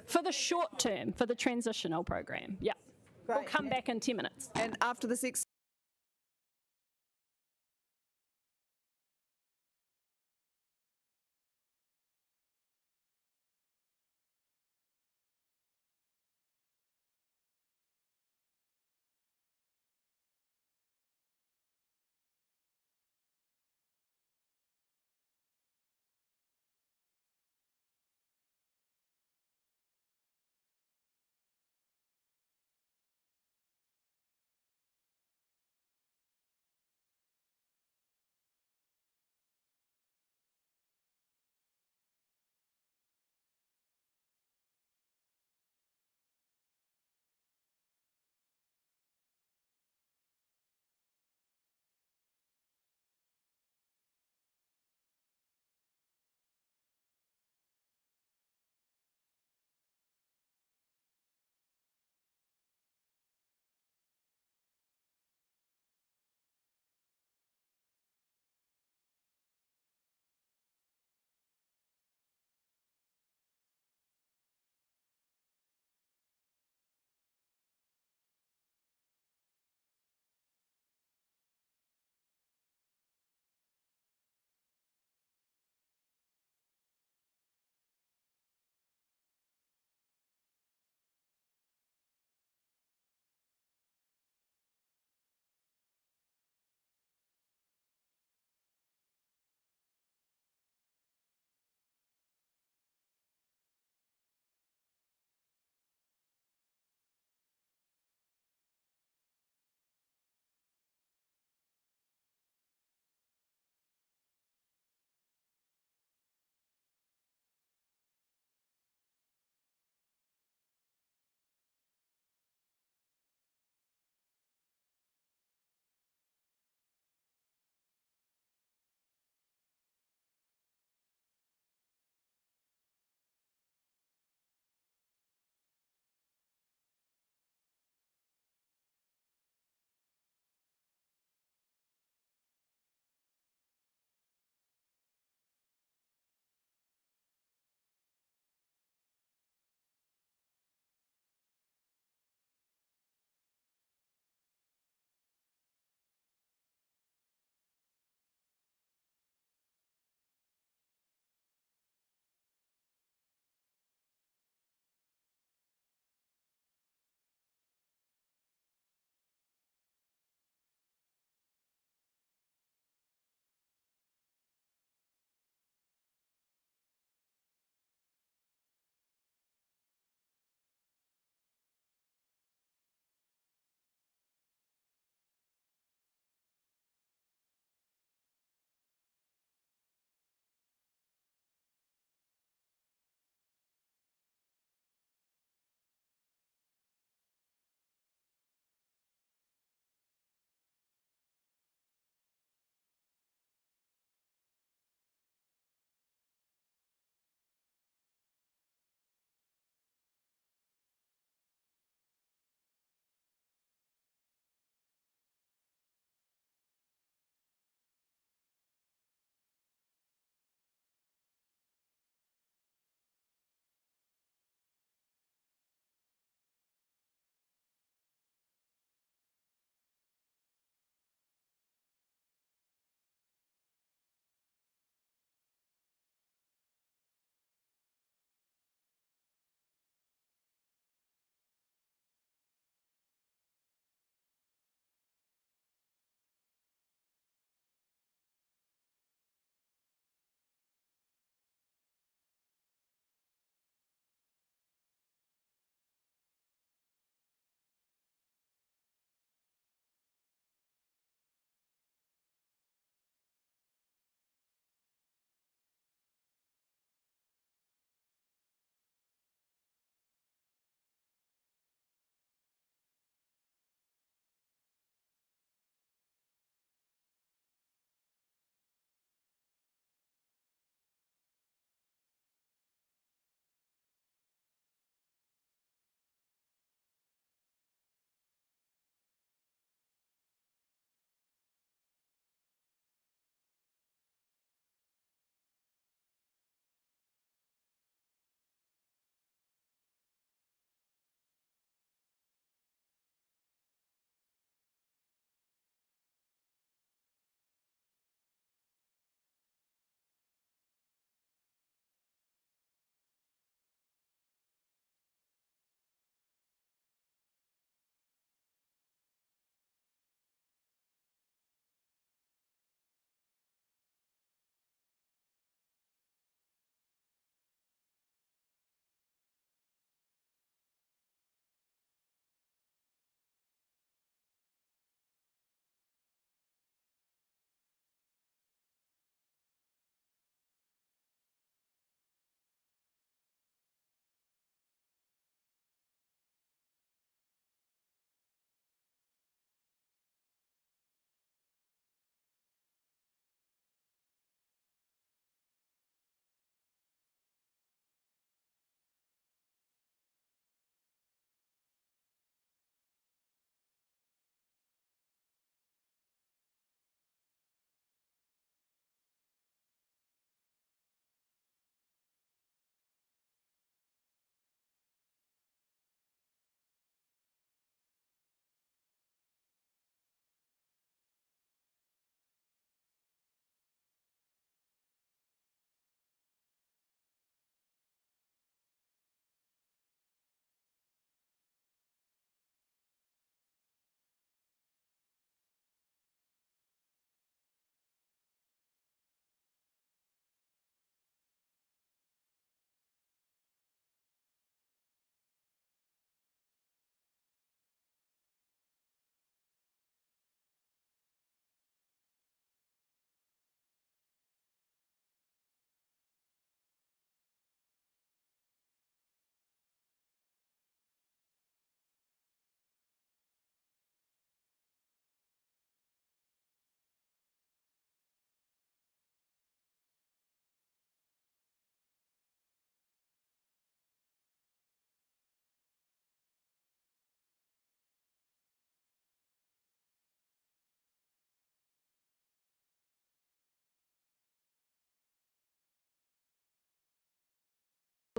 For the short term, for the transitional program, yeah. We'll come back in 10 minutes. And after this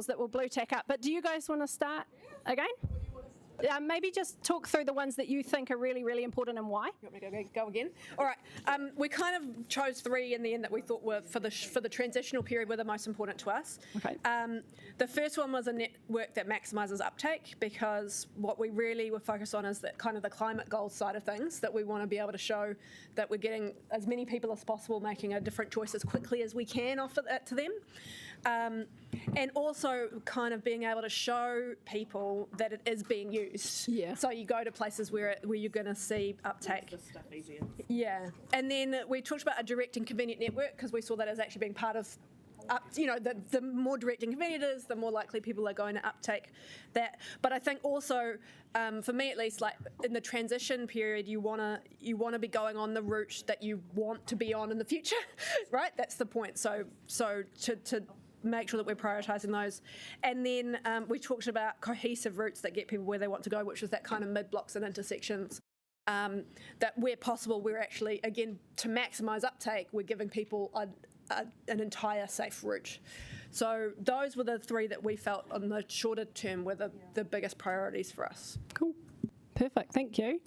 that will blue tack up. But do you guys want to start again? Maybe just talk through the ones that you think are really, really important and why. You want me to go again? All right. We kind of chose 3 in the end that we thought were for the transitional period were the most important to us. Okay. The first one was a network that maximises uptake, because what we really were focused on is that kind of the climate goals side of things, that we want to be able to show that we're getting as many people as possible making a different choice as quickly as we can offer that to them. And also kind of being able to show people that it is being used. Yeah. So you go to places where you're going to see uptake. Makes the stuff easier. Yeah. And then we talked about a direct and convenient network, because we saw that as actually being part of, the more direct and convenient it is, the more likely people are going to uptake that. But I think also, for me at least, like in the transition period, you wanna be going on the route that you want to be on in the future, right? That's the point. So to make sure that we're prioritising those. And then we talked about cohesive routes that get people where they want to go, which is that kind of mid-blocks and intersections. That where possible, we're actually, again, to maximise uptake, we're giving people an entire safe route. So those were the 3 that we felt on the shorter term were the biggest priorities for us. Cool. Perfect. Thank you.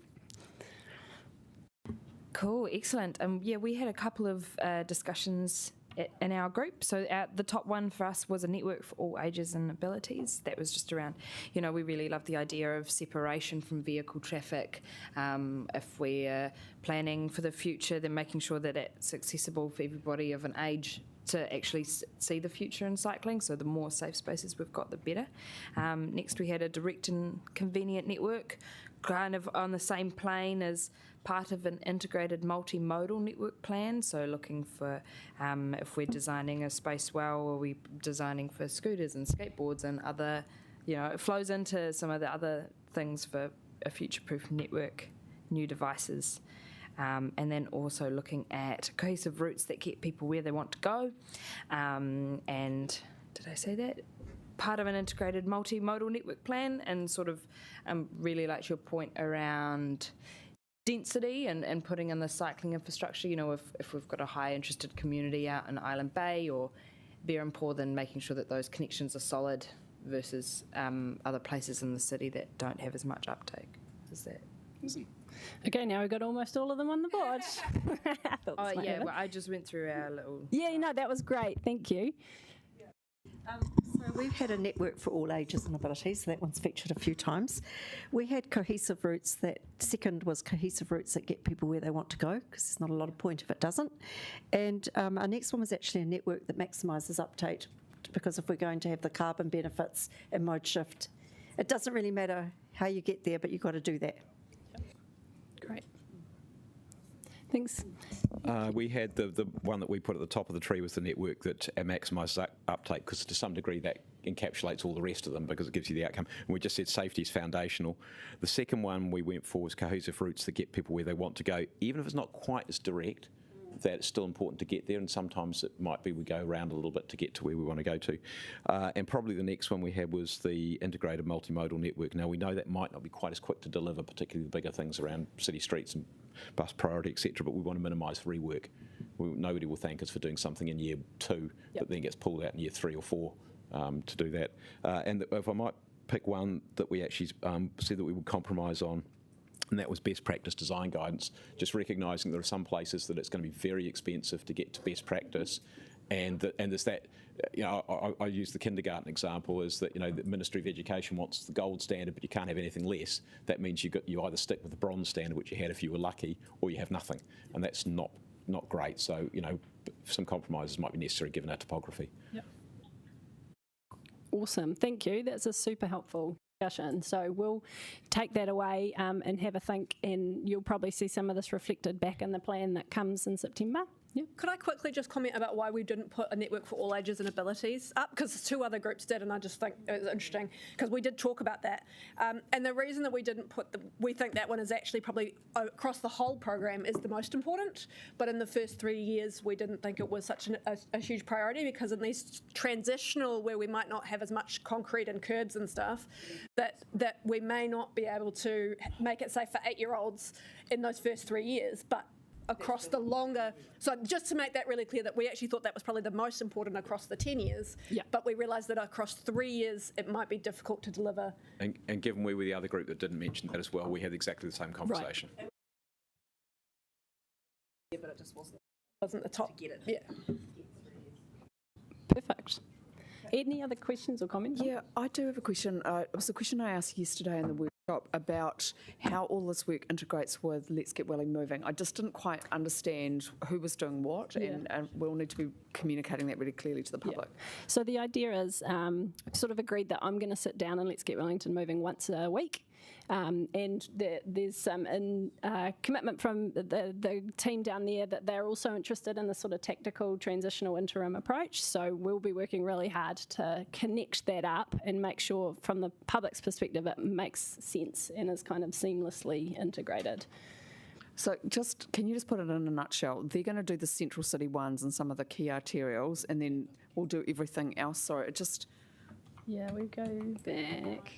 Cool. Excellent. Yeah, we had a couple of discussions in our group. So the top one for us was a network for all ages and abilities. That was just around, we really love the idea of separation from vehicle traffic. If we're planning for the future, then making sure that it's accessible for everybody of an age to actually see the future in cycling. So the more safe spaces we've got, the better. Next, we had a direct and convenient network, kind of on the same plane as part of an integrated multimodal network plan. So looking for if we're designing a space well, or we designing for scooters and skateboards and other, it flows into some of the other things for a future-proof network, new devices. And then also looking at cohesive routes that get people where they want to go. And did I say that? Part of an integrated multimodal network plan, and sort of really liked your point around density and putting in the cycling infrastructure. If we've got a high interested community out in Island Bay or Berhampore, then making sure that those connections are solid versus other places in the city that don't have as much uptake. Is that? Okay, now we've got almost all of them on the board. Well, I just went through our little... Yeah, that was great. Thank you. So we've had a network for all ages and abilities, so that one's featured a few times. We had cohesive routes. That second was cohesive routes that get people where they want to go, because there's not a lot of point if it doesn't. And our next one was actually a network that maximises uptake, because if we're going to have the carbon benefits and mode shift, it doesn't really matter how you get there, but you've got to do that. Great. Thanks. We had the one that we put at the top of the tree was the network that maximises uptake, because to some degree that encapsulates all the rest of them because it gives you the outcome. And we just said safety is foundational. The second one we went for was cohesive routes that get people where they want to go, even if it's not quite as direct. That it's still important to get there, and sometimes it might be we go around a little bit to get to where we want to go to. And probably the next one we had was the integrated multimodal network. Now, we know that might not be quite as quick to deliver, particularly the bigger things around city streets and bus priority, etc., but we want to minimise rework. Nobody will thank us for doing something in year 2 that then gets pulled out in year 3 or 4 to do that. And if I might pick one that we actually said that we would compromise on, and that was best practice design guidance, just recognising there are some places that it's going to be very expensive to get to best practice, and there's that, I use the kindergarten example, is that, the Ministry of Education wants the gold standard, but you can't have anything less. That means you either stick with the bronze standard, which you had if you were lucky, or you have nothing, and that's not great. So, some compromises might be necessary given our topography. Yep. Awesome, thank you. That's a super helpful discussion. So we'll take that away and have a think, and you'll probably see some of this reflected back in the plan that comes in September. Yeah. Could I quickly just comment about why we didn't put a network for all ages and abilities up? Because 2 other groups did, and I just think it was interesting because we did talk about that. And the reason that we didn't we think that one is actually probably across the whole program is the most important. But in the first 3 years, we didn't think it was such a huge priority, because in these transitional, where we might not have as much concrete and curbs and stuff, that we may not be able to make it safe for 8-year-olds in those first 3 years. But across the longer. So just to make that really clear, that we actually thought that was probably the most important across the 10 years, but we realised that across 3 years it might be difficult to deliver. And given we were the other group that didn't mention that as well, we had exactly the same conversation. Right. Yeah, but it just wasn't the top. To get it. Yeah. Perfect. Any other questions or comments? Yeah, I do have a question. It was a question I asked yesterday in the workshop about how all this work integrates with Let's Get Welling Moving. I just didn't quite understand who was doing what, and we'll need to be communicating that really clearly to the public. Yeah. So the idea is, I've sort of agreed that I'm going to sit down and Let's Get Wellington moving once a week. And there's some commitment from the team down there that they're also interested in the sort of tactical transitional interim approach. So we'll be working really hard to connect that up and make sure from the public's perspective it makes sense and is kind of seamlessly integrated. So can you just put it in a nutshell? They're going to do the central city ones and some of the key arterials, and then we'll do everything else. Sorry, it just... Yeah, we go back.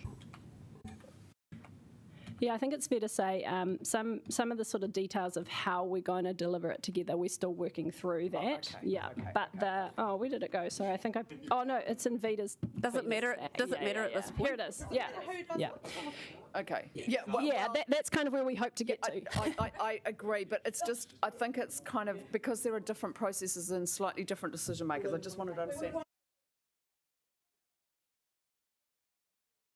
Yeah, I think it's fair to say some of the sort of details of how we're going to deliver it together, we're still working through that. Where did it go? Sorry, I think it's in Vita's. Does it matter? Does it matter at this point? Here it is. Yeah. Yeah. Okay. That's kind of where we hope to get to. I agree, but it's just, I think it's kind of, because there are different processes and slightly different decision makers, I just wanted to understand.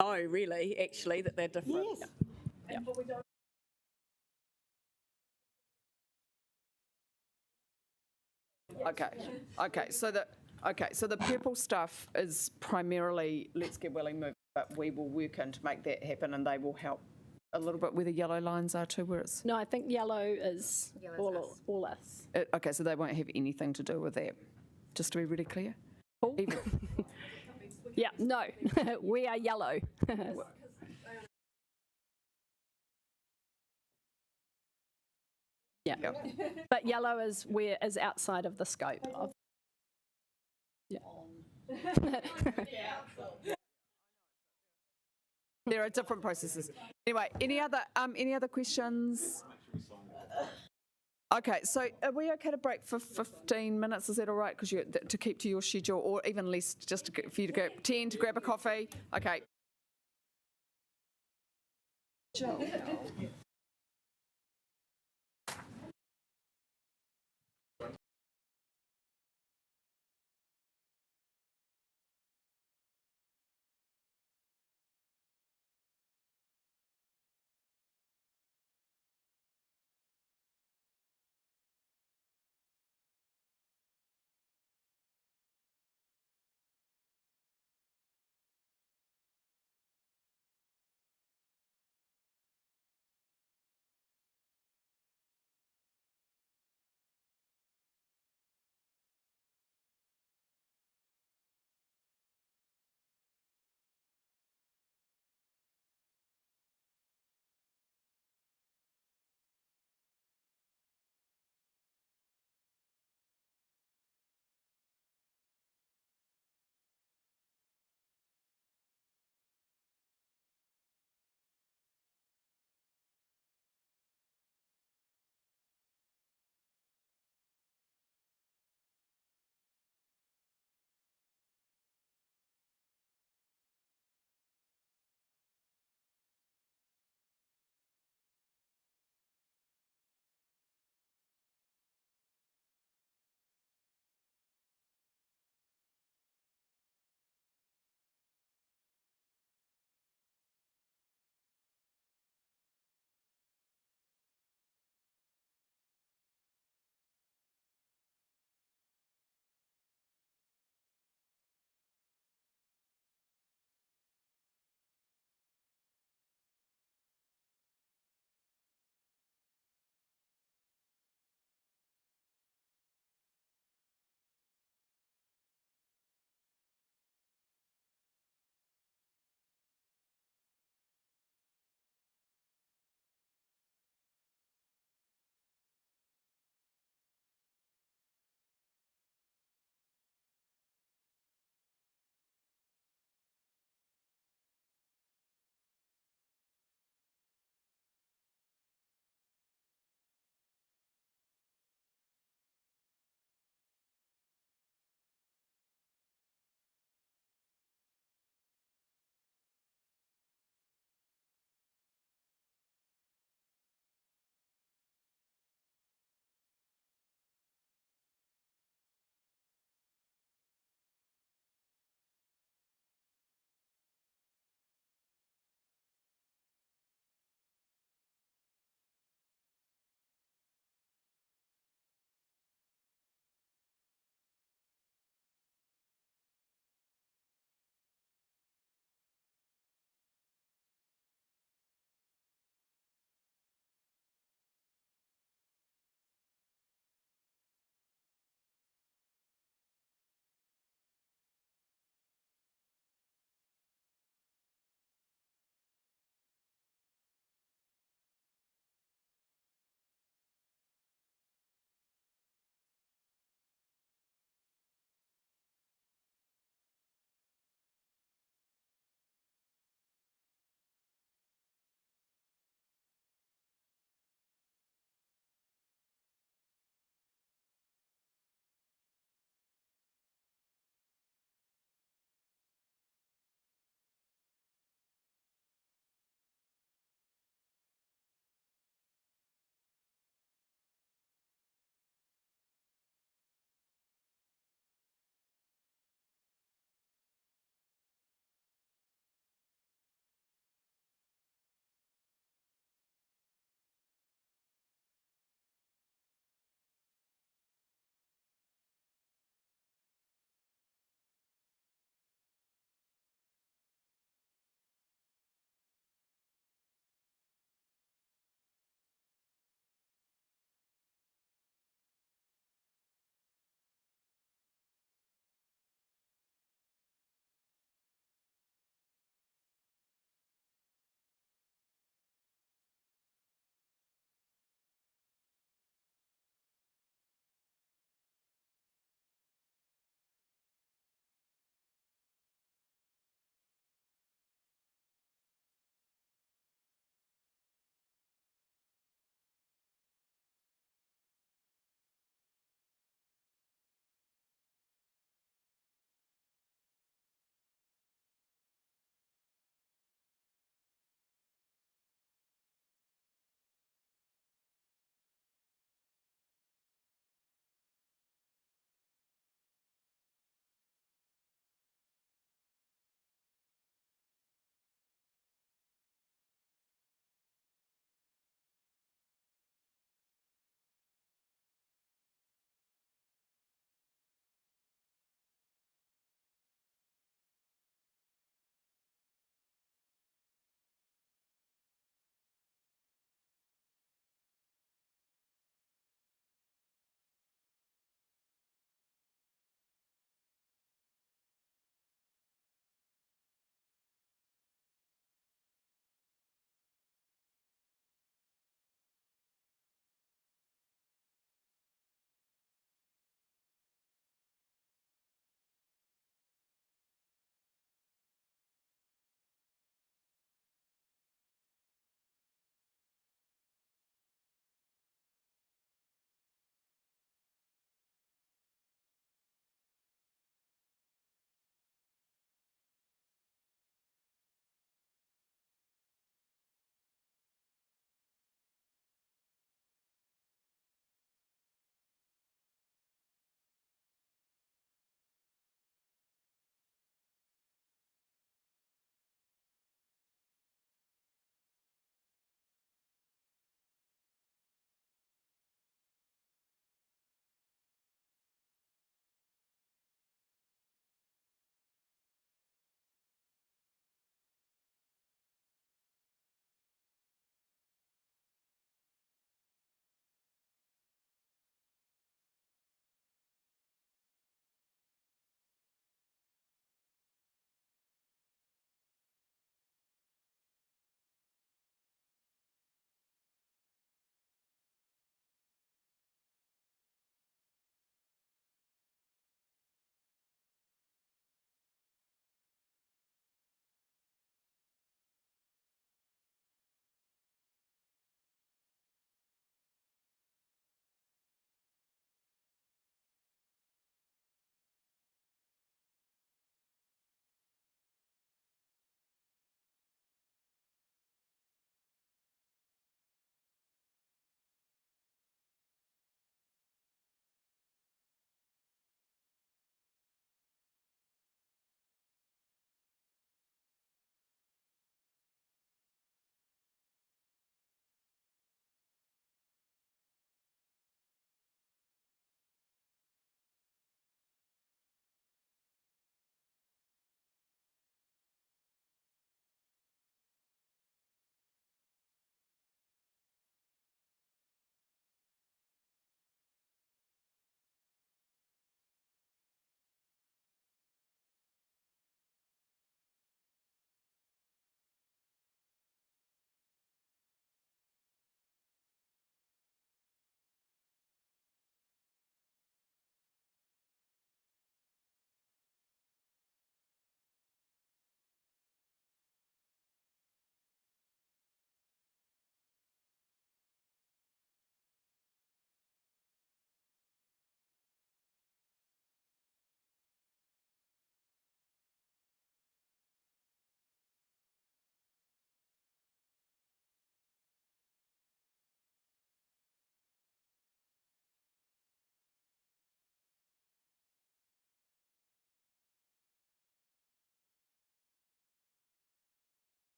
Oh, really? Actually, that they're different? Yes. Yeah. Okay. So the purple stuff is primarily Let's Get Welling Moving, but we will work in to make that happen, and they will help a little bit where the yellow lines are too, where it's... No, I think yellow is all us. Okay, so they won't have anything to do with that, just to be really clear? Cool. Yeah, no, we are yellow. Yeah, but yellow is outside of the scope of. Yeah. There are different processes. Anyway, any other questions? Okay, so are we okay to break for 15 minutes? Is that all right? Because to keep to your schedule, or even less, just for you to go 10 to grab a coffee. Okay.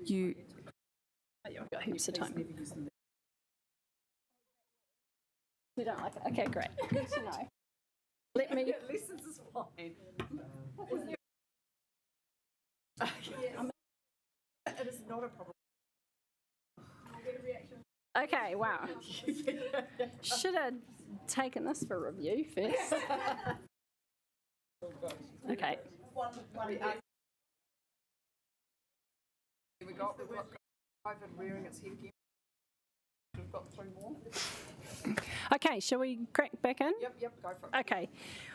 you... I've got heaps of time. You don't like it? Okay, great. Good to know. Let me... At least this is fine. It is not a problem. Okay, wow. Should have taken this for review first. Okay. We've got COVID rearing its head again. We've got 3 more. Okay, shall we crack back in? Yep, go for it. Okay,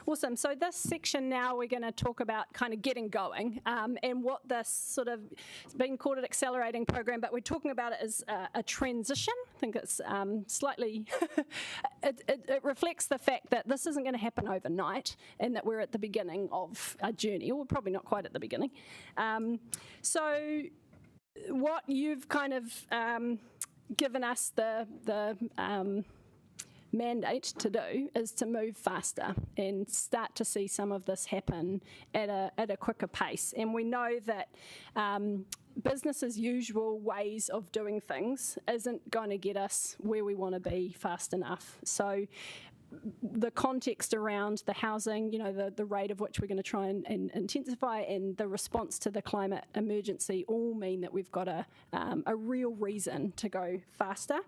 awesome. So this section now we're going to talk about kind of getting going and what this sort of, it's been called an accelerating program, but we're talking about it as a transition. I think it's slightly, it reflects the fact that this isn't going to happen overnight and that we're at the beginning of a journey, or probably not quite at the beginning. So what you've kind of given us the mandate to do is to move faster and start to see some of this happen at a quicker pace. And we know that business as usual ways of doing things isn't going to get us where we want to be fast enough. So the context around the housing, the rate of which we're going to try and intensify, and the response to the climate emergency all mean that we've got a real reason to go faster.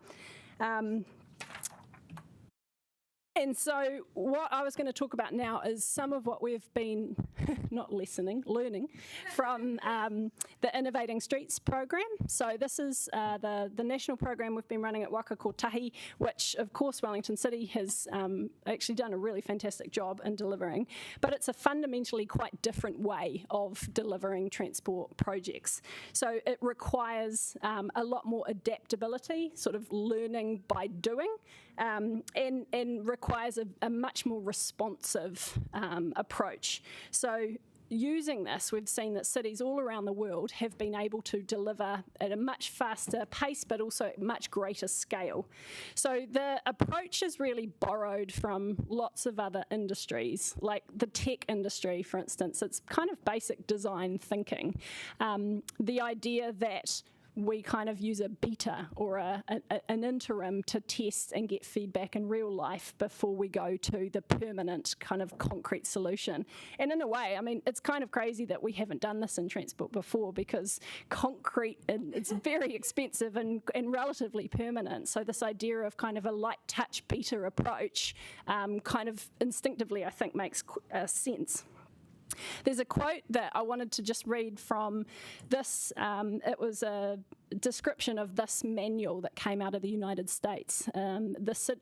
And so what I was going to talk about now is some of what we've been learning from the Innovating Streets program. So this is the national program we've been running at Waka Kotahi, which of course Wellington City has actually done a really fantastic job in delivering, but it's a fundamentally quite different way of delivering transport projects. So it requires a lot more adaptability, sort of learning by doing, and requires a much more responsive approach. So using this, we've seen that cities all around the world have been able to deliver at a much faster pace, but also at much greater scale. So the approach is really borrowed from lots of other industries, like the tech industry, for instance. It's kind of basic design thinking. The idea that we kind of use a beta or an interim to test and get feedback in real life before we go to the permanent kind of concrete solution. And in a way, I mean, it's kind of crazy that we haven't done this in transport before, because concrete, it's very expensive and relatively permanent. So this idea of kind of a light touch beta approach kind of instinctively, I think, makes sense. There's a quote that I wanted to just read from this. It was a description of this manual that came out of the United States.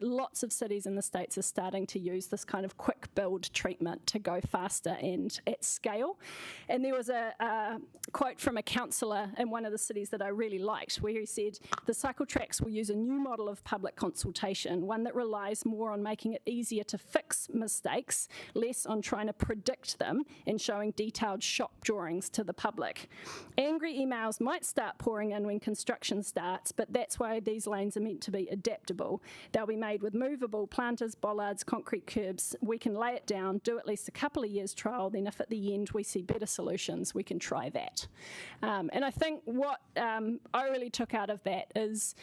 Lots of cities in the States are starting to use this kind of quick build treatment to go faster and at scale. And there was a quote from a councillor in one of the cities that I really liked, where he said, "The cycle tracks will use a new model of public consultation, one that relies more on making it easier to fix mistakes, less on trying to predict them and showing detailed shop drawings to the public. Angry emails might start pouring in when construction starts, but that's why these lanes are meant to be adaptable. They'll be made with movable planters, bollards, concrete curbs. We can lay it down, do at least a couple of years trial, then if at the end we see better solutions, we can try that." And I think what I really took out of that is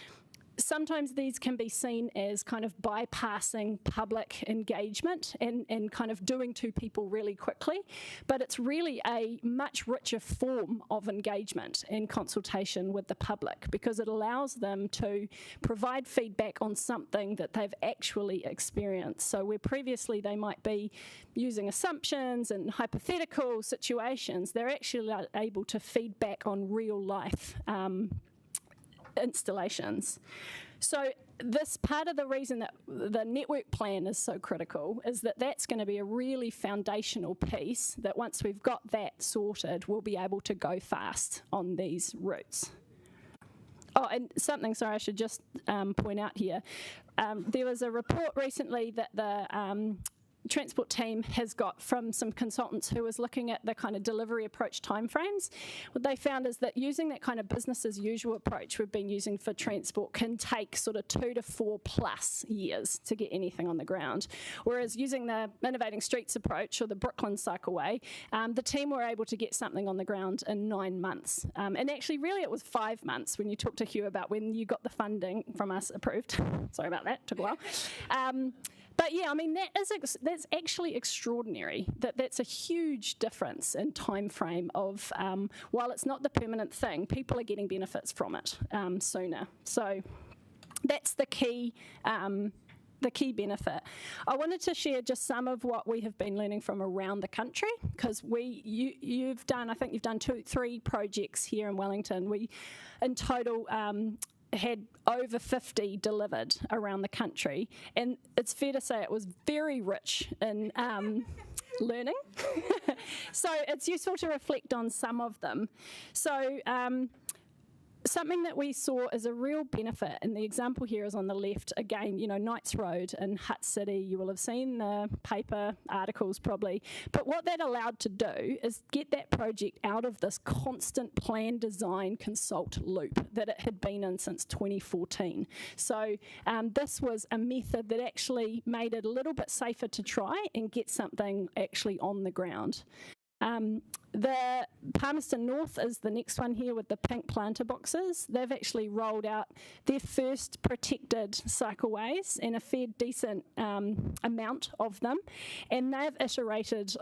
sometimes these can be seen as kind of bypassing public engagement and kind of doing to people really quickly, but it's really a much richer form of engagement and consultation with the public, because it allows them to provide feedback on something that they've actually experienced. So where previously they might be using assumptions and hypothetical situations, they're actually able to feedback on real life installations. So this part of the reason that the network plan is so critical is that that's going to be a really foundational piece that once we've got that sorted, we'll be able to go fast on these routes. Oh, and something, sorry, I should just point out here. There was a report recently that transport team has got from some consultants who was looking at the kind of delivery approach timeframes. What they found is that using that kind of business as usual approach we've been using for transport can take sort of 2 to 4 plus years to get anything on the ground. Whereas using the Innovating Streets approach or the Brooklyn Cycleway, the team were able to get something on the ground in 9 months. And actually, really, it was 5 months when you talked to Hugh about when you got the funding from us approved. Sorry about that, took a while. But yeah, I mean, that's actually extraordinary. That's a huge difference in time frame of, while it's not the permanent thing, people are getting benefits from it sooner. So that's the key benefit. I wanted to share just some of what we have been learning from around the country, because you've done 3 projects here in Wellington. We, in total, had over 50 delivered around the country, and it's fair to say it was very rich in learning. So it's useful to reflect on some of them. So something that we saw as a real benefit, and the example here is on the left, again, Knights Road in Hutt City. You will have seen the paper articles probably. But what that allowed to do is get that project out of this constant plan, design, consult loop that it had been in since 2014. So this was a method that actually made it a little bit safer to try and get something actually on the ground. The Palmerston North is the next one here with the pink planter boxes. They've actually rolled out their first protected cycleways and a fair decent amount of them. And they've iterated,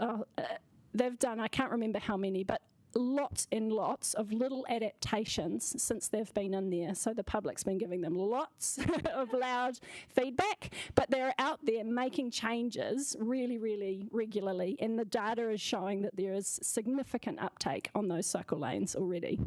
they've done, I can't remember how many, but lots and lots of little adaptations since they've been in there. So the public's been giving them lots of loud feedback, but they're out there making changes really, really regularly, and the data is showing that there is significant uptake on those cycle lanes already.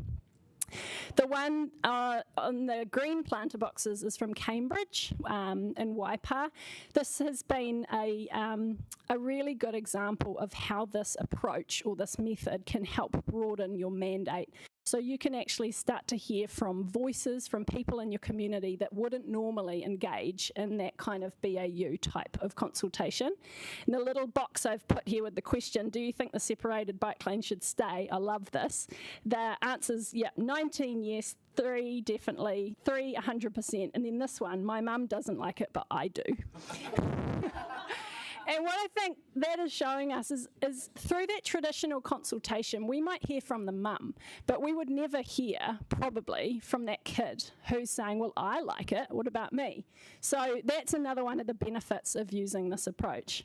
The one on the green planter boxes is from Cambridge in Waipa. This has been a really good example of how this approach or this method can help broaden your mandate. So you can actually start to hear from voices from people in your community that wouldn't normally engage in that kind of BAU type of consultation. And the little box I've put here with the question, do you think the separated bike lane should stay? I love this. The answer's, 19 yes, 3 definitely, 3 100%, and then this one, my mum doesn't like it, but I do. And what I think that is showing us is through that traditional consultation, we might hear from the mum, but we would never hear, probably, from that kid who's saying, well, I like it, what about me? So that's another one of the benefits of using this approach.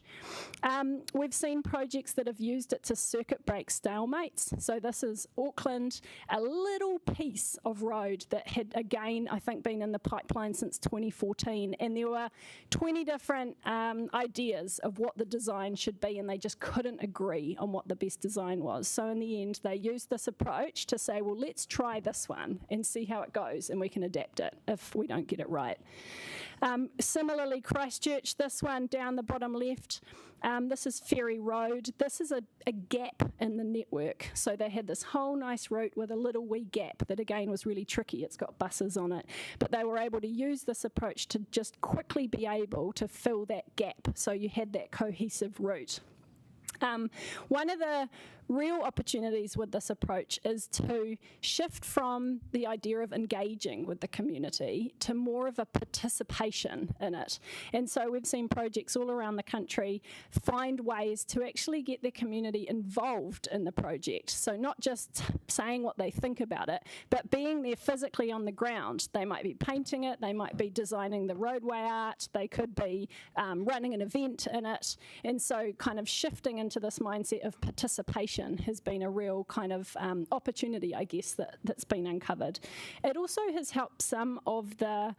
We've seen projects that have used it to circuit break stalemates. So this is Auckland, a little piece of road that had, again, I think been in the pipeline since 2014, and there were 20 different ideas of what the design should be, and they just couldn't agree on what the best design was. So in the end, they used this approach to say, well, let's try this one and see how it goes, and we can adapt it if we don't get it right. Similarly, Christchurch, this one down the bottom left, this is Ferry Road. This is a gap in the network. So they had this whole nice route with a little wee gap that, again, was really tricky. It's got buses on it. But they were able to use this approach to just quickly be able to fill that gap. So you had that cohesive route. One of the real opportunities with this approach is to shift from the idea of engaging with the community to more of a participation in it. And so we've seen projects all around the country find ways to actually get the community involved in the project. So not just saying what they think about it, but being there physically on the ground. They might be painting it, they might be designing the roadway art, they could be running an event in it. And so kind of shifting into this mindset of participation has been a real kind of opportunity, I guess, that's been uncovered. It also has helped some of the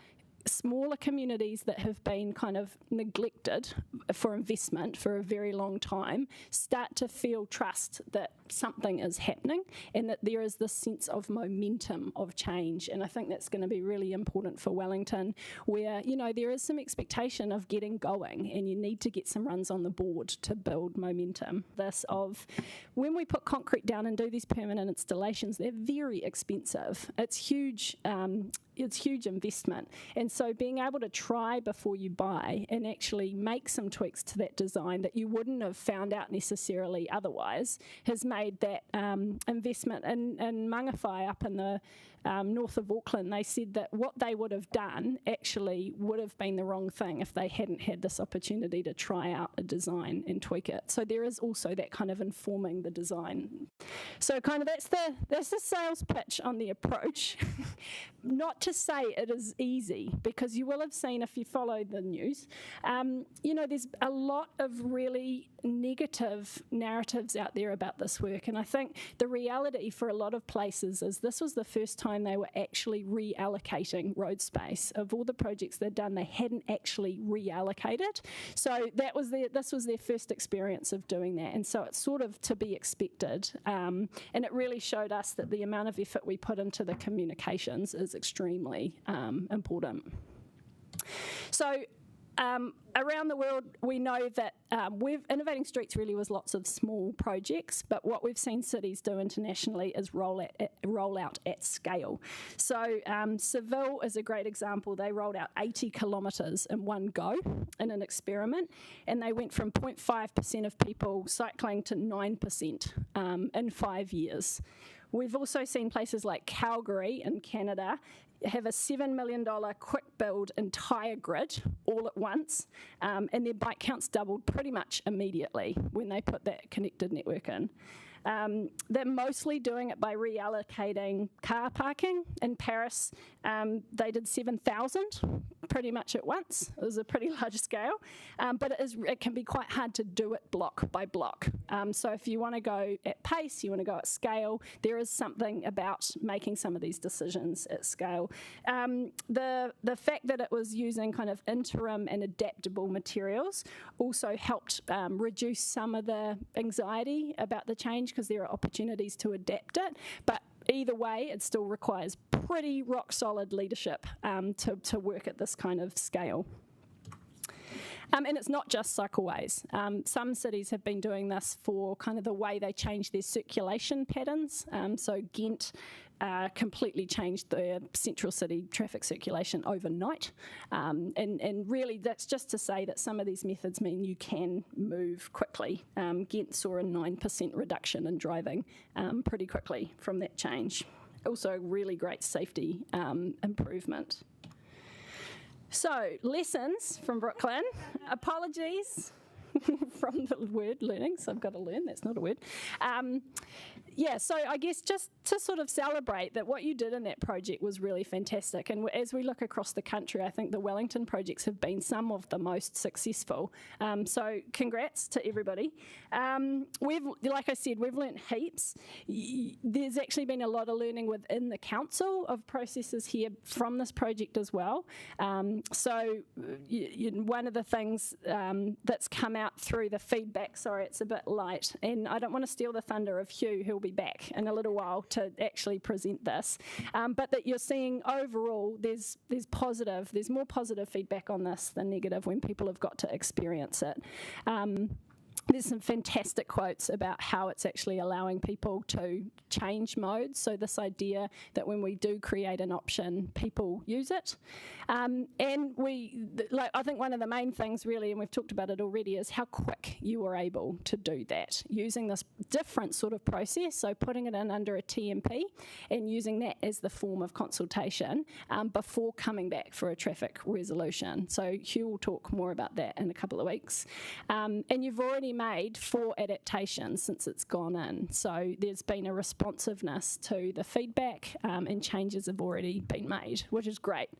smaller communities that have been kind of neglected for investment for a very long time start to feel trust that something is happening and that there is this sense of momentum of change. And I think that's going to be really important for Wellington, where, you know, there is some expectation of getting going and you need to get some runs on the board to build momentum. This of when we put concrete down and do these permanent installations, they're very expensive. It's huge investment. And so being able to try before you buy and actually make some tweaks to that design that you wouldn't have found out necessarily otherwise has made that investment in Mangawhai up in the north of Auckland. They said that what they would have done actually would have been the wrong thing if they hadn't had this opportunity to try out a design and tweak it. So there is also that kind of informing the design. So kind of that's the sales pitch on the approach. Not to say it is easy, because you will have seen if you follow the news, there's a lot of really negative narratives out there about this work, and I think the reality for a lot of places is this was the first time they were actually reallocating road space. Of all the projects they'd done, they hadn't actually reallocated. So this was their first experience of doing that, and so it's sort of to be expected. And it really showed us that the amount of effort we put into the communications is extremely important. So around the world, we know that Innovating Streets really was lots of small projects, but what we've seen cities do internationally is roll out at scale. So Seville is a great example. They rolled out 80 kilometres in one go in an experiment, and they went from 0.5% of people cycling to 9% in 5 years. We've also seen places like Calgary in Canada have a $7 million quick build entire grid all at once, and their bike counts doubled pretty much immediately when they put that connected network in. They're mostly doing it by reallocating car parking. In Paris, they did 7,000 pretty much at once. It was a pretty large scale, but it can be quite hard to do it block by block. So if you want to go at pace, you want to go at scale, there is something about making some of these decisions at scale. The fact that it was using kind of interim and adaptable materials also helped reduce some of the anxiety about the change, because there are opportunities to adapt it. But either way, it still requires pretty rock solid leadership to work at this kind of scale. And it's not just cycleways. Some cities have been doing this for kind of the way they change their circulation patterns. So Ghent completely changed their central city traffic circulation overnight. And really that's just to say that some of these methods mean you can move quickly. Ghent saw a 9% reduction in driving pretty quickly from that change. Also really great safety improvement. So, lessons from Brooklyn. Apologies from the word learning, so I've got to learn, that's not a word. So I guess just to sort of celebrate that what you did in that project was really fantastic. And as we look across the country, I think the Wellington projects have been some of the most successful. So congrats to everybody. Like I said, we've learnt heaps. There's actually been a lot of learning within the council of processes here from this project as well. So one of the things that's come out through the feedback, sorry, it's a bit light, and I don't want to steal the thunder of Hugh, who'll be back in a little while to actually present this, but that you're seeing overall there's more positive feedback on this than negative when people have got to experience it. There's some fantastic quotes about how it's actually allowing people to change modes. So this idea that when we do create an option, people use it. And I think one of the main things really, and we've talked about it already, is how quick you were able to do that using this different sort of process. So putting it in under a TMP and using that as the form of consultation before coming back for a traffic resolution. So Hugh will talk more about that in a couple of weeks. And you've already made 4 adaptations since it's gone in. So there's been a responsiveness to the feedback and changes have already been made, which is great.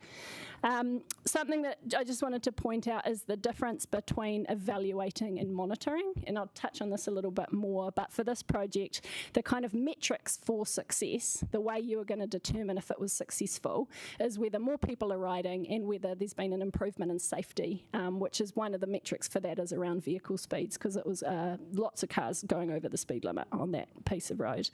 Something that I just wanted to point out is the difference between evaluating and monitoring, and I'll touch on this a little bit more, but for this project, the kind of metrics for success, the way you are going to determine if it was successful, is whether more people are riding and whether there's been an improvement in safety, which is one of the metrics for that is around vehicle speeds, because it was lots of cars going over the speed limit on that piece of road.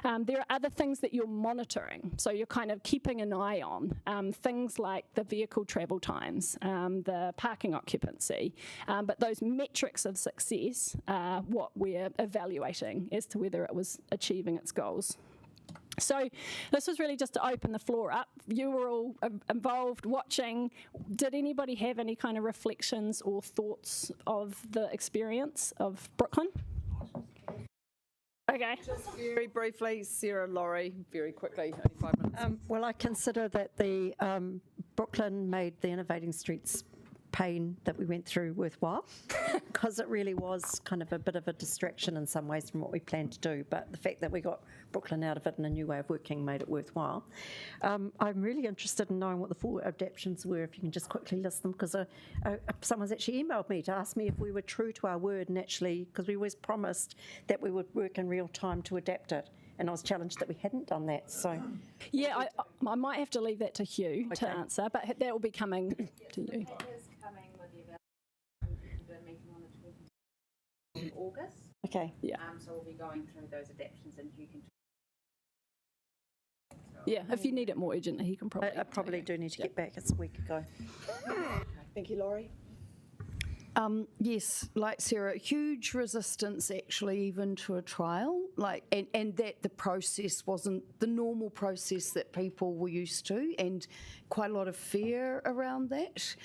There are other things that you're monitoring, so you're kind of keeping an eye on, things like the vehicle travel times, the parking occupancy, but those metrics of success are what we're evaluating as to whether it was achieving its goals. So this was really just to open the floor up. You were all involved, watching. Did anybody have any kind of reflections or thoughts of the experience of Brooklyn? Okay. Just very briefly, Sarah, Laurie, very quickly, only 5 minutes. Well, I consider that the Brooklyn made the Innovating Streets pain that we went through worthwhile, because it really was kind of a bit of a distraction in some ways from what we planned to do, but the fact that we got Brooklyn out of it and a new way of working made it worthwhile. I'm really interested in knowing what the 4 adaptations were, if you can just quickly list them, because someone's actually emailed me to ask me if we were true to our word, and actually, because we always promised that we would work in real time to adapt it, and I was challenged that we hadn't done that. So, yeah, I might have to leave that to Hugh to answer, but that will be coming to you. Coming with the meeting on the 20th of August. Okay. Yeah. So we'll be going through those adaptations, and you can. Yeah, if you need it more urgently, he can probably. I probably do need to get back. It's a week ago. Thank you, Laurie. Yes, like Sarah, huge resistance actually even to a trial, and that the process wasn't the normal process that people were used to, and quite a lot of fear around that.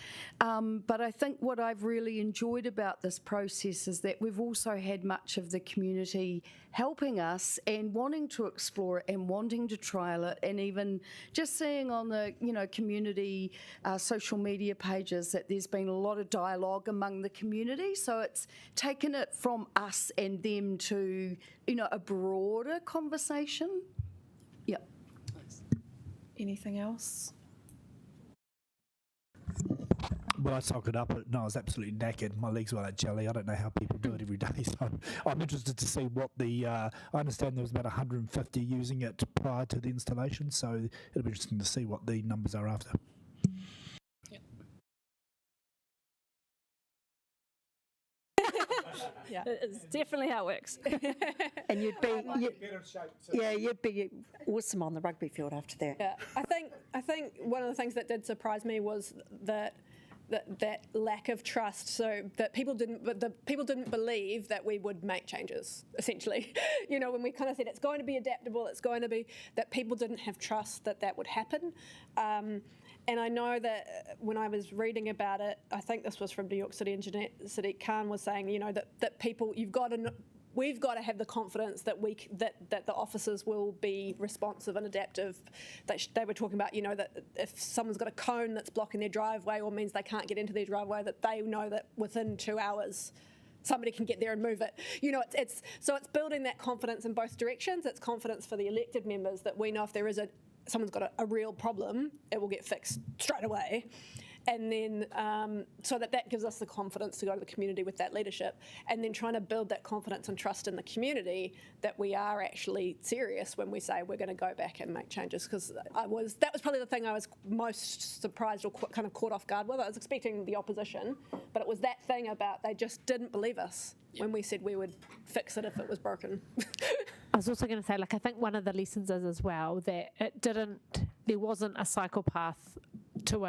But I think what I've really enjoyed about this process is that we've also had much of the community helping us and wanting to explore it and wanting to trial it, and even just seeing on the community social media pages that there's been a lot of dialogue among the community. So it's taken it from us and them to a broader conversation. Yeah. Anything else? Well, I soaked it up, but no, I was absolutely knackered. My legs were like jelly. I don't know how people do it every day. So I'm interested to see what I understand there was about 150 using it prior to the installation. So it'll be interesting to see what the numbers are after. Yeah, it's definitely how it works. And you'd be awesome on the rugby field after that. Yeah, I think one of the things that did surprise me was that lack of trust. So that people didn't believe that we would make changes. Essentially, when we kind of said it's going to be adaptable, it's going to be, that people didn't have trust that would happen. And I know that when I was reading about it, I think this was from New York City Engineer Sadiq Khan was saying, that people, we've got to have the confidence that that the officers will be responsive and adaptive. They were talking about, that if someone's got a cone that's blocking their driveway or means they can't get into their driveway, that they know that within 2 hours somebody can get there and move it. So it's building that confidence in both directions. It's confidence for the elected members that we know if there is someone's got a real problem, it will get fixed straight away. And then so that gives us the confidence to go to the community with that leadership, and then trying to build that confidence and trust in the community that we are actually serious when we say we're going to go back and make changes. Because that was probably the thing I was most surprised or kind of caught off guard with. I was expecting the opposition, but it was that thing about they just didn't believe us when we said we would fix it if it was broken. I was also going to say, I think one of the lessons is as well that there wasn't a cycle path to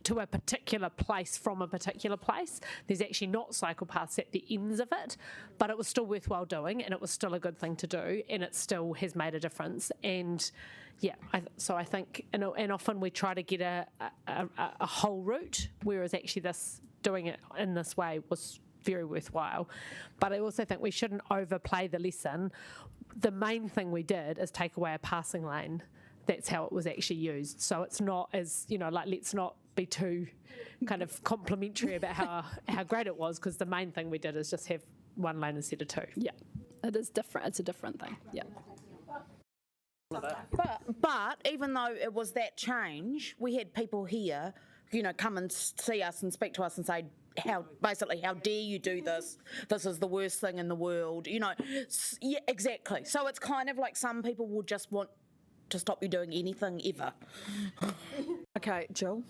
to a particular place from a particular place. There's actually not cycle paths at the ends of it, but it was still worthwhile doing, and it was still a good thing to do, and it still has made a difference. And yeah, so I think, and often we try to get a whole route, whereas actually doing it in this way was very worthwhile. But I also think we shouldn't overplay the lesson. The main thing we did is take away a passing lane. That's how it was actually used. So it's not as, let's not be too kind of complimentary about how great it was, because the main thing we did is just have one lane instead of two. Yeah, it is different. It's a different thing. Yeah. But even though it was that change, we had people here, come and see us and speak to us and say, how dare you do this? This is the worst thing in the world. Yeah, exactly. So it's kind of like some people will just want to stop you doing anything ever. Okay, Jill.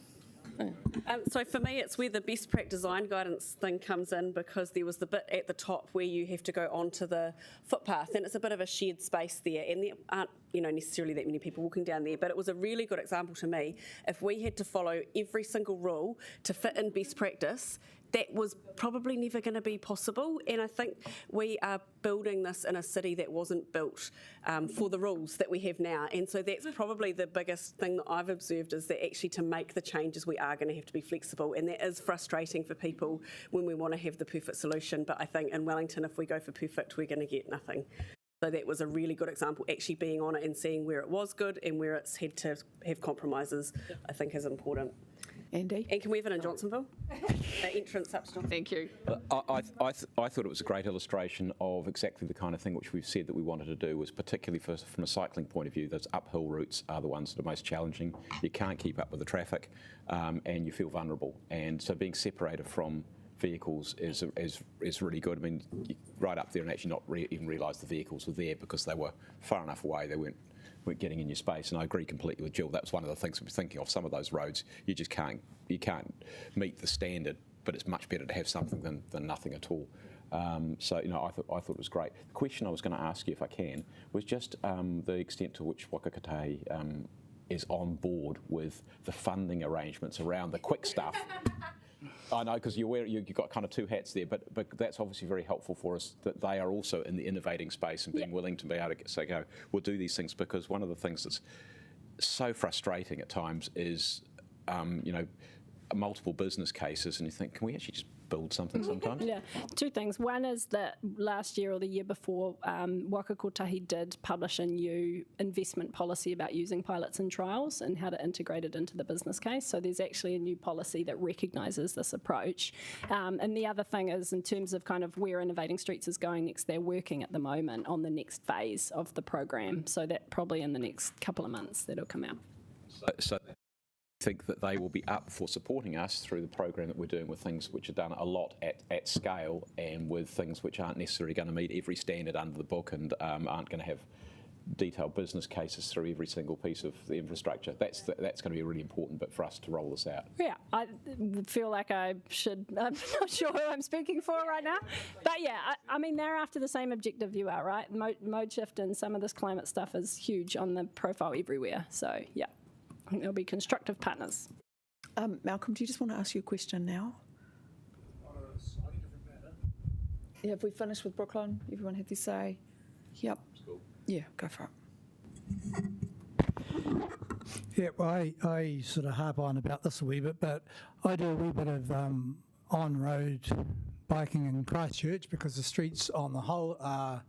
So for me, it's where the best practice design guidance thing comes in, because there was the bit at the top where you have to go onto the footpath, and it's a bit of a shared space there, and there aren't necessarily that many people walking down there, but it was a really good example to me. If we had to follow every single rule to fit in best practice, that was probably never going to be possible. And I think we are building this in a city that wasn't built for the rules that we have now. And so that's probably the biggest thing that I've observed, is that actually to make the changes we are going to have to be flexible. And that is frustrating for people when we want to have the perfect solution. But I think in Wellington, if we go for perfect, we're going to get nothing. So that was a really good example, actually being on it and seeing where it was good and where it's had to have compromises, I think is important. Andy? And can we have it in Johnsonville? The entrance up to Johnsonville. Thank you. I thought it was a great illustration of exactly the kind of thing which we've said that we wanted to do, was particularly from a cycling point of view, those uphill routes are the ones that are most challenging. You can't keep up with the traffic and you feel vulnerable. And so being separated from vehicles is really good. I mean, right up there and actually not even realise the vehicles were there because they were far enough away, they weren't getting in your space. And I agree completely with Jill. That was one of the things we were thinking of. Some of those roads, you can't meet the standard, but it's much better to have something than nothing at all. So I thought it was great. The question I was going to ask you, if I can, was just the extent to which Whakakatāi is on board with the funding arrangements around the quick stuff. I know, because you've got kind of two hats there, but that's obviously very helpful for us, that they are also in the innovating space and being willing to be able to say, go, we'll do these things, because one of the things that's so frustrating at times is, multiple business cases, and you think, can we actually just build something sometimes? Yeah, two things. One is that last year or the year before, Waka Kotahi did publish a new investment policy about using pilots and trials and how to integrate it into the business case. So there's actually a new policy that recognises this approach. And the other thing is, in terms of kind of where Innovating Streets is going next, they're working at the moment on the next phase of the program. So that probably in the next couple of months that'll come out. So think that they will be up for supporting us through the program that we're doing, with things which are done a lot at scale, and with things which aren't necessarily going to meet every standard under the book, and aren't going to have detailed business cases through every single piece of the infrastructure. That's going to be a really important bit for us to roll this out. Yeah, I feel like I'm not sure who I'm speaking for right now. But yeah, I mean, they're after the same objective you are, right? Mode shift and some of this climate stuff is huge on the profile everywhere. So yeah, I think they'll be constructive partners. Malcolm, do you just want to ask you a question now? Yeah, have we finished with Brooklyn? Everyone had their say? Yep. Cool. Yeah, go for it. Yeah, well, I sort of harp on about this a wee bit, but I do a wee bit of on-road biking in Christchurch, because the streets on the whole are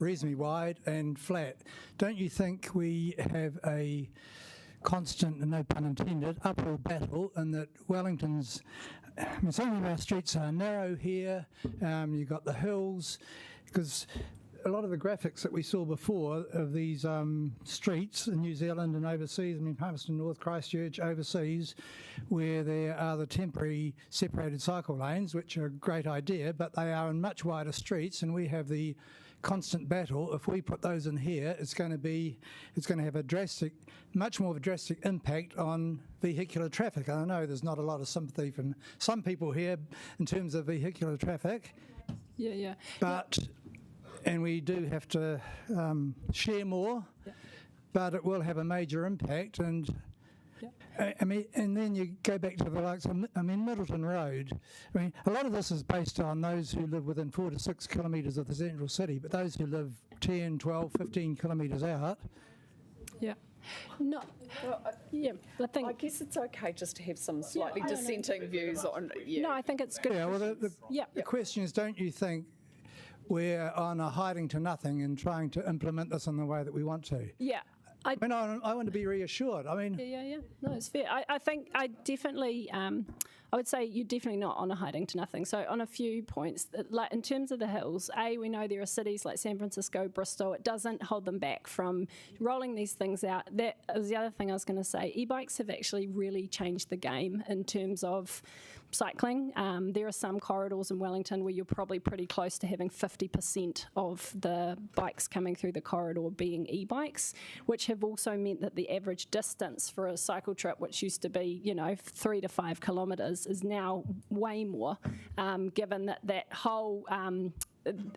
reasonably wide and flat. Don't you think we have a constant, and no pun intended, uphill battle, and that Wellington's, I mean, some of our streets are narrow here, you've got the hills, because a lot of the graphics that we saw before of these streets in New Zealand and overseas, I mean, Palmerston North, Christchurch, overseas, where there are the temporary separated cycle lanes, which are a great idea, but they are in much wider streets, and we have the constant battle. If we put those in here, it's going to have a much more of a drastic impact on vehicular traffic. And I know there's not a lot of sympathy from some people here in terms of vehicular traffic. Yeah. But, and we do have to share more, but it will have a major impact. And I mean, and then you go back to the likes of, Middleton Road. I mean, a lot of this is based on those who live within 4 to 6 kilometres of the central city, but those who live 10, 12, 15 kilometres out. Yeah. No. I guess it's okay just to have some slightly dissenting views on. Yeah. No, I think it's good. Yeah. Well, the question is, don't you think we're on a hiding to nothing and trying to implement this in the way that we want to? Yeah. I want to be reassured. I mean, yeah. No, it's fair. I think I definitely, I would say you're definitely not on a hiding to nothing. So on a few points, like in terms of the hills, we know there are cities like San Francisco, Bristol. It doesn't hold them back from rolling these things out. That was the other thing I was going to say. E-bikes have actually really changed the game in terms of cycling. There are some corridors in Wellington where you're probably pretty close to having 50% of the bikes coming through the corridor being e-bikes, which have also meant that the average distance for a cycle trip, which used to be 3 to 5 kilometres, is now way more, given that whole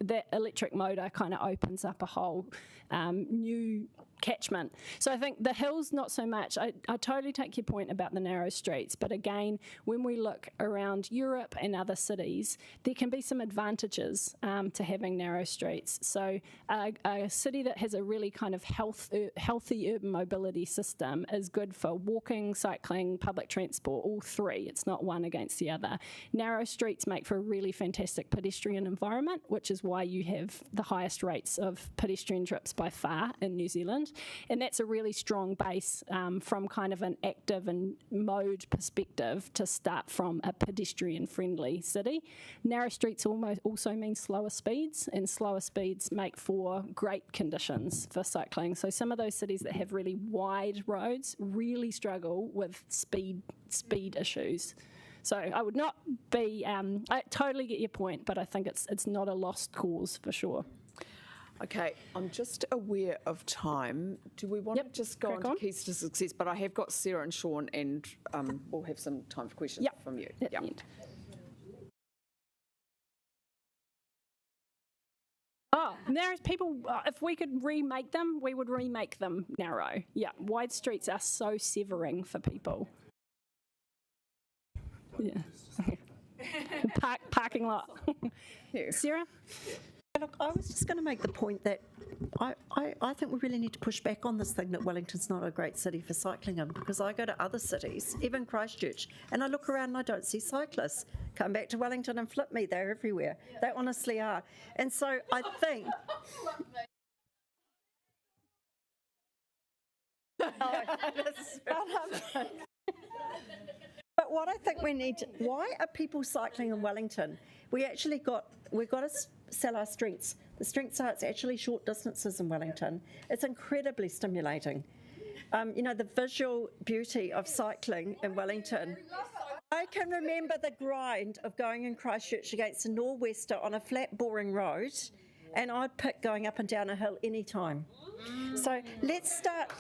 that electric motor kind of opens up a whole new catchment. So I think the hills, not so much. I totally take your point about the narrow streets, but again, when we look around Europe and other cities, there can be some advantages to having narrow streets. So a city that has a really kind of healthy urban mobility system is good for walking, cycling, public transport, all three. It's not one against the other. Narrow streets make for a really fantastic pedestrian environment, which is why you have the highest rates of pedestrian trips by far in New Zealand. And that's a really strong base from kind of an active and mode perspective to start from a pedestrian-friendly city. Narrow streets also mean slower speeds, and slower speeds make for great conditions for cycling. So some of those cities that have really wide roads really struggle with speed issues. So I would not be, I totally get your point, but I think it's not a lost cause for sure. Okay, I'm just aware of time. Do we want to just go on to keys to success? But I have got Sarah and Sean, and we'll have some time for questions from you. Oh, narrow people, if we could remake them, we would remake them narrow. Yeah, wide streets are so severing for people. Yeah. Parking lot. Sarah? Look, I was just going to make the point that I think we really need to push back on this thing that Wellington's not a great city for cycling in, because I go to other cities, even Christchurch, and I look around and I don't see cyclists. Come back to Wellington and flip me, they're everywhere. They honestly are. And so I think... But what I think we need, why are people cycling in Wellington? We've got to sell our strengths. The strengths are it's actually short distances in Wellington. It's incredibly stimulating. The visual beauty of cycling in Wellington. I can remember the grind of going in Christchurch against a nor'wester on a flat, boring road, and I'd pick going up and down a hill any time. So let's start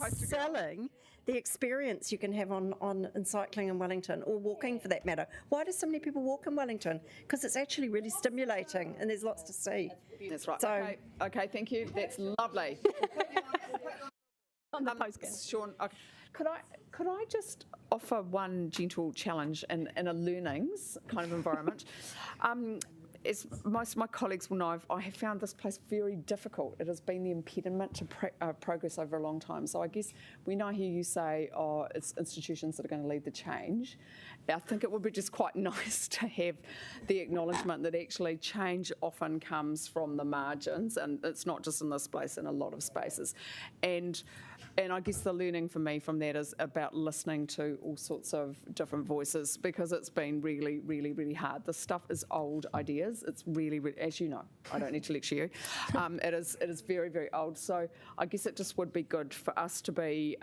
selling the experience you can have in cycling in Wellington, or walking for that matter. Why do so many people walk in Wellington? Because it's actually really stimulating and there's lots to see. That's right. So, okay, thank you. That's lovely. On the postcard. Sean, could I just offer one gentle challenge in a learnings kind of environment? As most of my colleagues will know, I have found this place very difficult. It has been the impediment to progress over a long time. So I guess when I hear you say, it's institutions that are going to lead the change, I think it would be just quite nice to have the acknowledgement that actually change often comes from the margins, and it's not just in this place, in a lot of spaces. And I guess the learning for me from that is about listening to all sorts of different voices, because it's been really, really, really hard. This stuff is old ideas. It's really, really, as you know, I don't need to lecture you. It is very, very old. So I guess it just would be good for us to be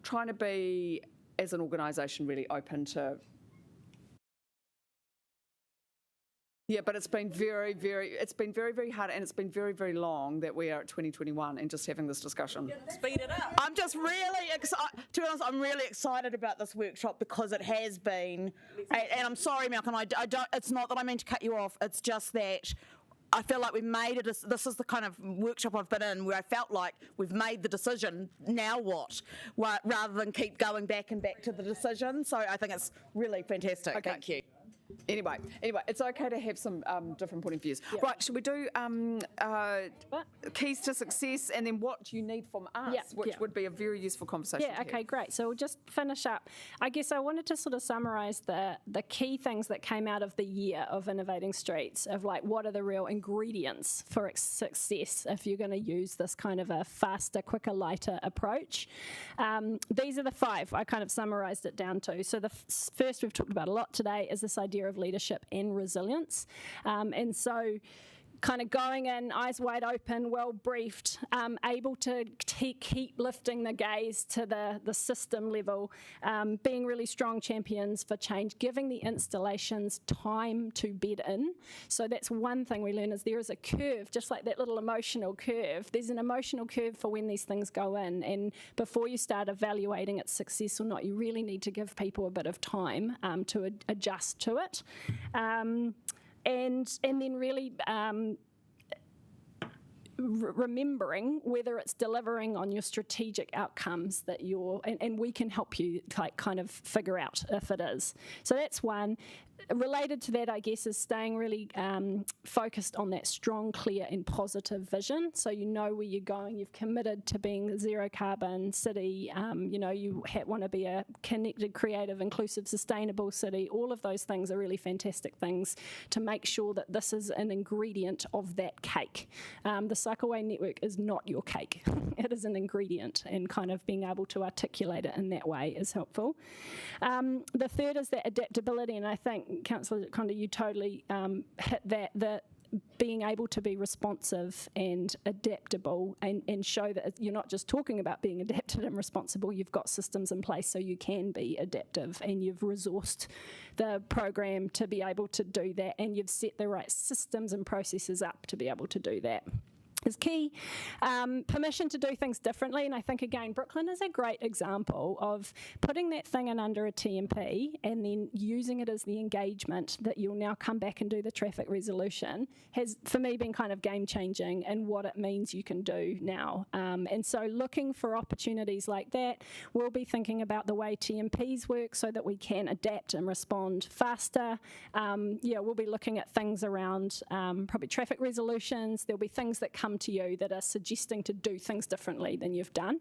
trying to be, as an organisation, really open to. Yeah, but it's been very, very hard, and it's been very, very long that we are at 2021 and just having this discussion. Speed it up. I'm just really excited. To be honest, I'm really excited about this workshop because it has been. And I'm sorry, Malcolm. I don't. It's not that I mean to cut you off. It's just that I feel like we've made it. This is the kind of workshop I've been in where I felt like we've made the decision. Now what? Rather than keep going back and back to the decision. So I think it's really fantastic. Okay. Thank you. Anyway, it's okay to have some different point of views. Yeah. Right, should we do keys to success, and then what you need from us, which would be a very useful conversation. Yeah, okay, great. So we'll just finish up. I guess I wanted to sort of summarise the key things that came out of the year of Innovating Streets, of like what are the real ingredients for success if you're going to use this kind of a faster, quicker, lighter approach. These are the 5 I kind of summarised it down to. So the first we've talked about a lot today is this idea of leadership and resilience. And so kind of going in, eyes wide open, well briefed, able to keep lifting the gaze to the system level, being really strong champions for change, giving the installations time to bed in. So that's one thing we learn, is there is a curve, just like that little emotional curve. There's an emotional curve for when these things go in, and before you start evaluating its success or not, you really need to give people a bit of time to adjust to it. And then really remembering whether it's delivering on your strategic outcomes that and we can help you kind of figure out if it is. So that's one. Related to that, I guess, is staying really focused on that strong, clear and positive vision. So you know where you're going, you've committed to being a zero carbon city, you want to be a connected, creative, inclusive, sustainable city. All of those things are really fantastic things to make sure that this is an ingredient of that cake. The Cycleway network is not your cake. It is an ingredient, and kind of being able to articulate it in that way is helpful. The third is that adaptability, and I think, Councillor Conda, you totally hit that being able to be responsive and adaptable, and show that you're not just talking about being adapted and responsible, you've got systems in place so you can be adaptive, and you've resourced the program to be able to do that, and you've set the right systems and processes up to be able to do that. Is key. Permission to do things differently, and I think, again, Brooklyn is a great example of putting that thing in under a TMP and then using it as the engagement that you'll now come back and do the traffic resolution, has, for me, been kind of game-changing in what it means you can do now. And so looking for opportunities like that, we'll be thinking about the way TMPs work so that we can adapt and respond faster. We'll be looking at things around probably traffic resolutions. There'll be things that come to you that are suggesting to do things differently than you've done.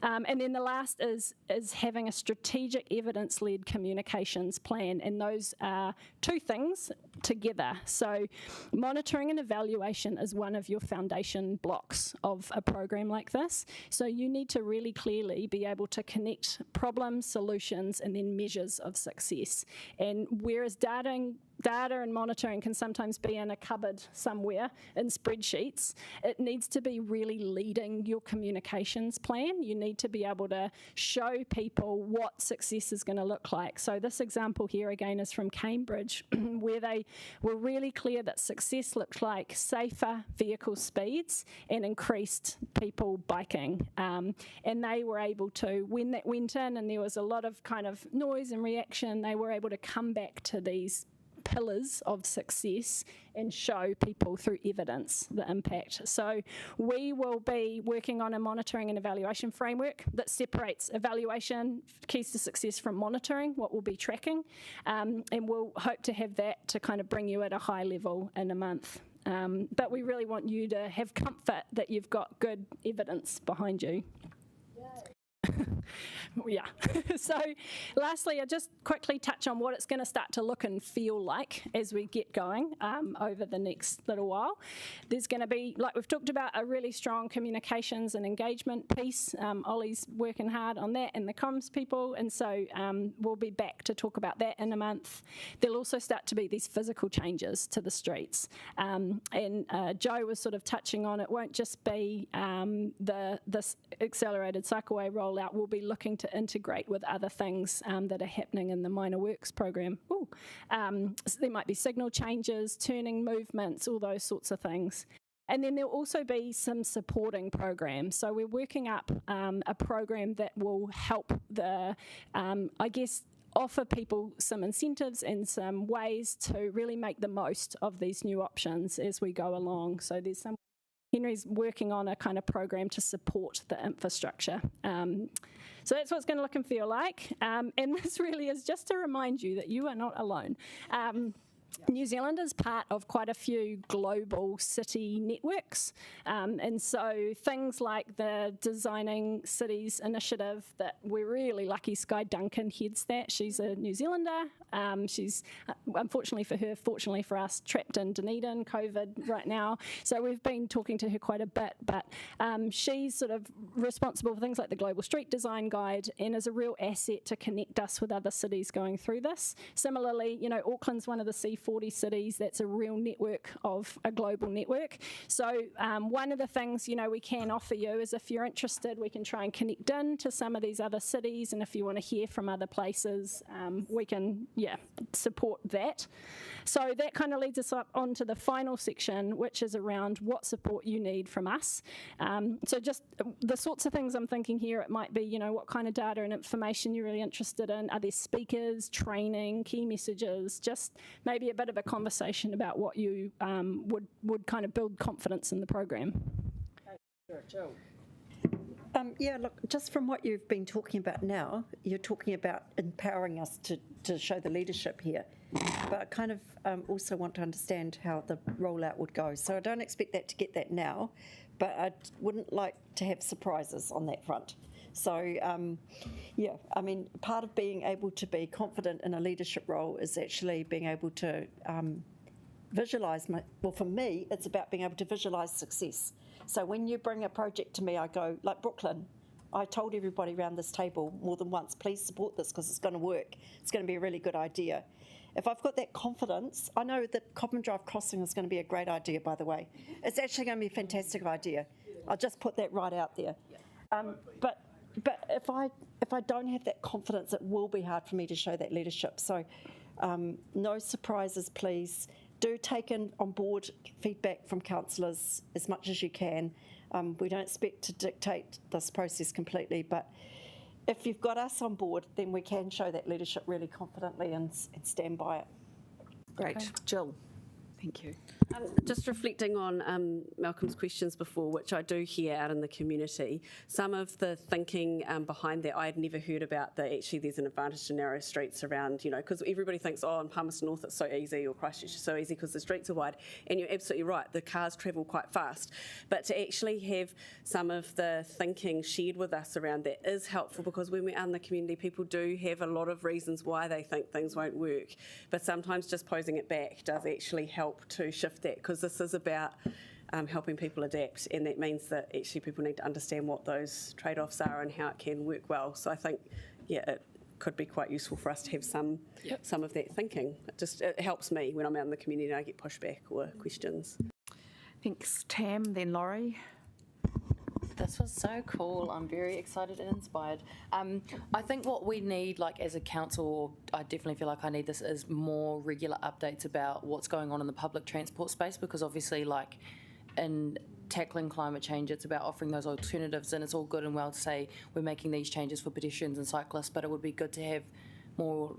And then the last is having a strategic evidence-led communications plan, and those are two things together. So monitoring and evaluation is one of your foundation blocks of a program like this. So you need to really clearly be able to connect problems, solutions, and then measures of success. And whereas data and monitoring can sometimes be in a cupboard somewhere in spreadsheets, it needs to be really leading your communications plan. You need to be able to show people what success is going to look like. So this example here again is from Cambridge, where they were really clear that success looked like safer vehicle speeds and increased people biking. And they were able to, when that went in and there was a lot of kind of noise and reaction, they were able to come back to these pillars of success and show people through evidence the impact. So we will be working on a monitoring and evaluation framework that separates evaluation, keys to success, from monitoring, what we'll be tracking, and we'll hope to have that to kind of bring you at a high level in a month. But we really want you to have comfort that you've got good evidence behind you. Yeah. So lastly, I'll just quickly touch on what it's going to start to look and feel like as we get going over the next little while. There's going to be, like we've talked about, a really strong communications and engagement piece. Ollie's working hard on that, and the comms people, and so we'll be back to talk about that in a month. There'll also start to be these physical changes to the streets, and Joe was sort of touching on it. Won't just be this accelerated cycleway rollout. We'll be looking to integrate with other things that are happening in the minor works program. So there might be signal changes, turning movements, all those sorts of things. And then there'll also be some supporting programs. So we're working up a program that will help offer people some incentives and some ways to really make the most of these new options as we go along. So Henry's working on a kind of program to support the infrastructure. So that's what it's going to look and feel like. And this really is just to remind you that you are not alone. New Zealand is part of quite a few global city networks, and so things like the Designing Cities initiative that we're really lucky Skye Duncan heads that. She's a New Zealander. She's, unfortunately for her, fortunately for us, trapped in Dunedin, COVID right now. So we've been talking to her quite a bit, but she's sort of responsible for things like the Global Street Design Guide and is a real asset to connect us with other cities going through this. Similarly, Auckland's one of the 40 cities. That's a real network of a global network. So one of the things, we can offer you is if you're interested, we can try and connect in to some of these other cities. And if you want to hear from other places, we can, support that. So that kind of leads us up onto the final section, which is around what support you need from us. So just the sorts of things I'm thinking here, it might be, what kind of data and information you're really interested in. Are there speakers, training, key messages, just maybe a bit of a conversation about what you would kind of build confidence in the program. Look, just from what you've been talking about now, you're talking about empowering us to show the leadership here. But I kind of also want to understand how the rollout would go. So I don't expect that to get that now, but I wouldn't like to have surprises on that front. So, part of being able to be confident in a leadership role is actually being able to visualise for me, it's about being able to visualise success. So when you bring a project to me, I go, like Brooklyn, I told everybody around this table more than once, please support this because it's going to work. It's going to be a really good idea. If I've got that confidence, I know that Cobham Drive Crossing is going to be a great idea, by the way. It's actually going to be a fantastic idea. I'll just put that right out there. But if I don't have that confidence, it will be hard for me to show that leadership. So no surprises, please. Do take on board feedback from councillors as much as you can. We don't expect to dictate this process completely, but if you've got us on board, then we can show that leadership really confidently and stand by it. Great. Okay. Jill. Thank you. Just reflecting on Malcolm's questions before, which I do hear out in the community, some of the thinking behind that I had never heard about, that actually there's an advantage to narrow streets around, because everybody thinks, in Palmerston North it's so easy, or Christchurch is so easy because the streets are wide, and you're absolutely right, the cars travel quite fast. But to actually have some of the thinking shared with us around that is helpful, because when we're out in the community, people do have a lot of reasons why they think things won't work, but sometimes just posing it back does actually help to shift that, because this is about helping people adapt, and that means that actually people need to understand what those trade-offs are and how it can work well. So I think, it could be quite useful for us to have some of that thinking. It helps me when I'm out in the community and I get pushback or questions. Thanks, Tam. Then Laurie. This was so cool. I'm very excited and inspired. I think what we need, as a council, I definitely feel like I need this, is more regular updates about what's going on in the public transport space, because obviously, in tackling climate change, it's about offering those alternatives, and it's all good and well to say we're making these changes for pedestrians and cyclists, but it would be good to have more,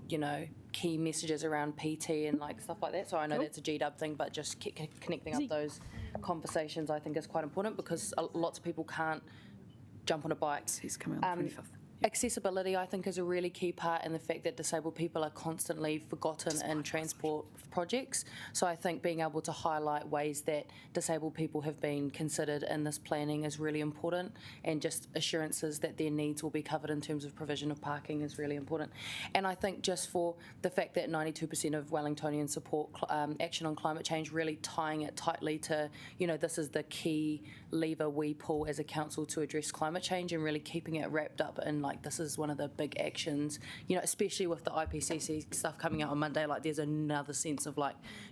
key messages around PT and stuff like that. So I know that's a GW thing, but just connecting up those conversations I think is quite important, because lots of people can't jump on a bike. He's coming on the 25th. Accessibility, I think, is a really key part in the fact that disabled people are constantly forgotten in transport projects. So I think being able to highlight ways that disabled people have been considered in this planning is really important, and just assurances that their needs will be covered in terms of provision of parking is really important. And I think just for the fact that 92% of Wellingtonians support action on climate change, really tying it tightly to, this is the key lever we pull as a council to address climate change, and really keeping it wrapped up in this is one of the big actions, especially with the IPCC stuff coming out on Monday, there's another sense of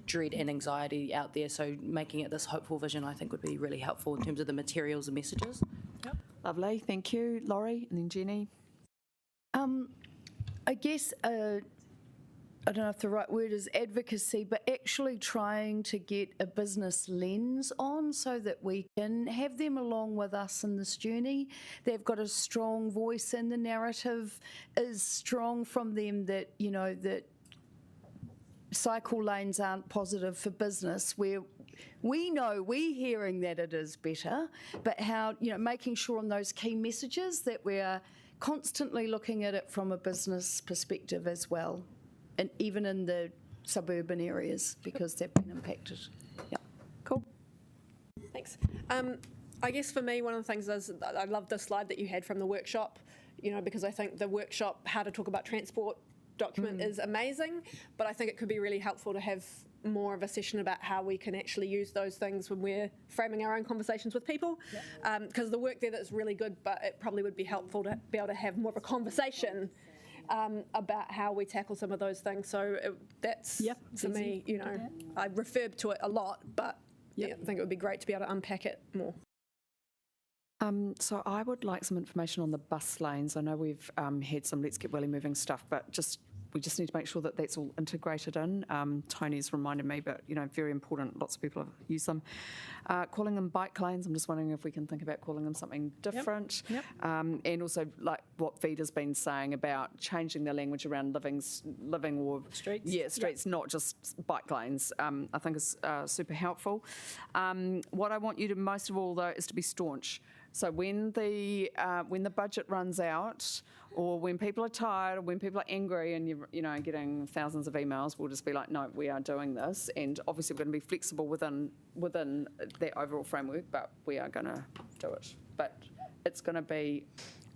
dread and anxiety out there. So making it this hopeful vision, I think, would be really helpful in terms of the materials and messages. Yep. Lovely, thank you. Laurie, and then Jenny. I guess, I don't know if the right word is advocacy, but actually trying to get a business lens on so that we can have them along with us in this journey. They've got a strong voice, and the narrative is strong from them that, that cycle lanes aren't positive for business, where we know we're hearing that it is better, but how, making sure on those key messages that we are constantly looking at it from a business perspective as well. And even in the suburban areas, because they've been impacted. Yeah. Cool. Thanks. I guess for me, one of the things is I love the slide that you had from the workshop, because I think the workshop, How to Talk About Transport document is amazing, but I think it could be really helpful to have more of a session about how we can actually use those things when we're framing our own conversations with people. Because the work there that's really good, but it probably would be helpful to be able to have more of a conversation about how we tackle some of those things. So that's, for me, you know, I referred to it a lot, but I think it would be great to be able to unpack it more. So I would like some information on the bus lanes. I know we've had some Let's Get Welly moving stuff, but we just need to make sure that that's all integrated in. Tony's reminded me, but, you know, very important. Lots of people have used them. Calling them bike lanes, I'm just wondering if we can think about calling them something different. And also, like what Vida's been saying about changing the language around living or streets. Yeah, streets, not just bike lanes, I think is super helpful. What I want you to most of all, though, is to be staunch. So when the budget runs out, or when people are tired, or when people are angry, and you're getting thousands of emails, we'll just be like, no, we are doing this, and obviously we're going to be flexible within that overall framework, but we are going to do it. But it's going to be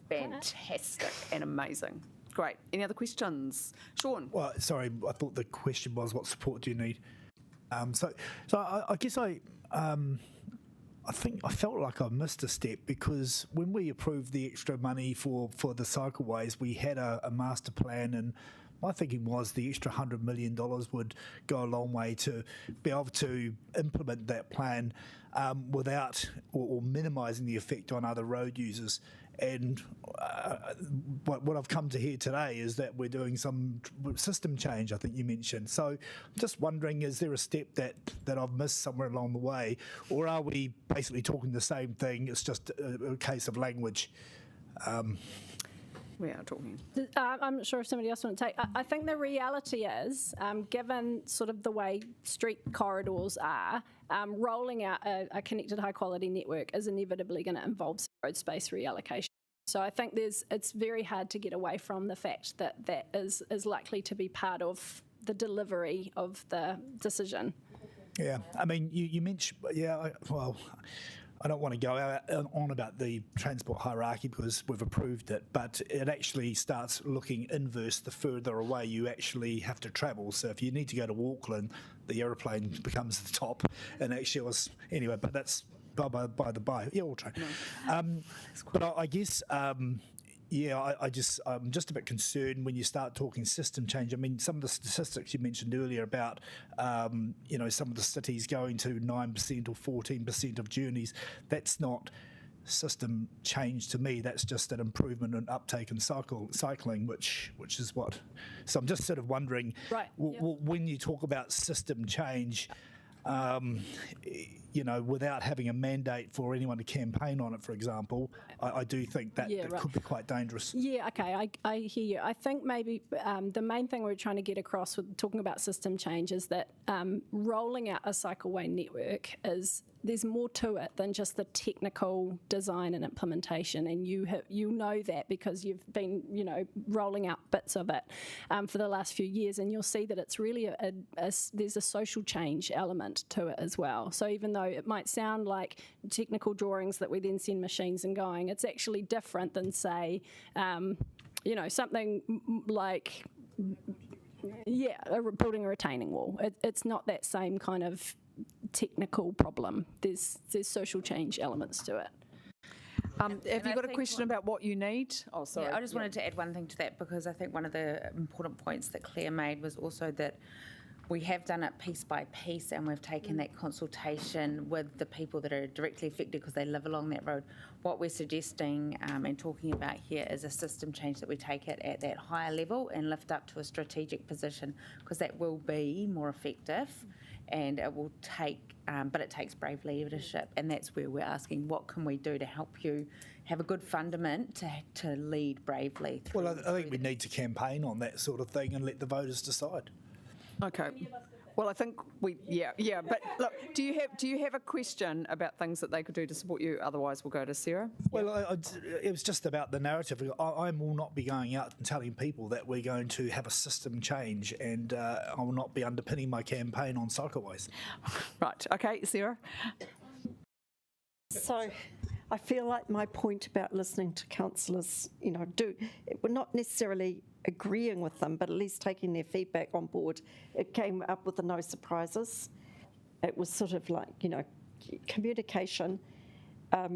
fantastic and amazing. Great. Any other questions, Sean? Well, sorry, I thought the question was, what support do you need? So I guess I think I felt like I missed a step, because when we approved the extra money for the cycleways, we had a master plan, and my thinking was the extra $100 million would go a long way to be able to implement that plan without or minimising the effect on other road users. And what I've come to hear today is that we're doing some system change, I think you mentioned. So I'm just wondering, is there a step that I've missed somewhere along the way, or are we basically talking the same thing? It's just a case of language. We are talking. I'm not sure if somebody else wants to take. I think the reality is, given sort of the way street corridors are, rolling out a connected high-quality network is inevitably going to involve road space reallocation. So I think it's very hard to get away from the fact that is likely to be part of the delivery of the decision. Yeah, I mean, you mentioned, I don't want to go on about the transport hierarchy because we've approved it, but it actually starts looking inverse the further away you actually have to travel. So if you need to go to Auckland, the aeroplane becomes the top, and actually was anyway. But that's by the by. Yeah, all train. No. But I guess. I'm just a bit concerned when you start talking system change. I mean, some of the statistics you mentioned earlier about, some of the cities going to 9% or 14% of journeys, that's not system change to me. That's just an improvement in uptake in cycling, which is what. So I'm just sort of wondering, when you talk about system change, without having a mandate for anyone to campaign on it, for example, I do think that could be quite dangerous. Yeah, okay, I hear you. I think maybe the main thing we're trying to get across with talking about system change is that rolling out a cycleway network there's more to it than just the technical design and implementation, and you know that because you've been rolling out bits of it for the last few years, and you'll see that it's really there's a social change element to it as well. So even though it might sound like technical drawings that we then send machines and going, it's actually different than say something like building a retaining wall. It's not that same kind of technical problem. There's social change elements to it. Have you got a question about what you need? Oh, sorry. Yeah, I just wanted to add one thing to that, because I think one of the important points that Claire made was also that we have done it piece by piece, and we've taken that consultation with the people that are directly affected because they live along that road. What we're suggesting and talking about here is a system change that we take it at that higher level and lift up to a strategic position, because that will be more effective. And it will take, but it takes brave leadership, and that's where we're asking, what can we do to help you have a good fundament to lead bravely? Well, I think we need to campaign on that sort of thing and let the voters decide. Okay. Well, I think but look, do you have a question about things that they could do to support you? Otherwise, we'll go to Sarah. Well, it was just about the narrative. I will not be going out and telling people that we're going to have a system change, and I will not be underpinning my campaign on cycleways. Right. Okay, Sarah. So I feel like my point about listening to councillors, we're not necessarily agreeing with them, but at least taking their feedback on board. It came up with no surprises. It was sort of like, communication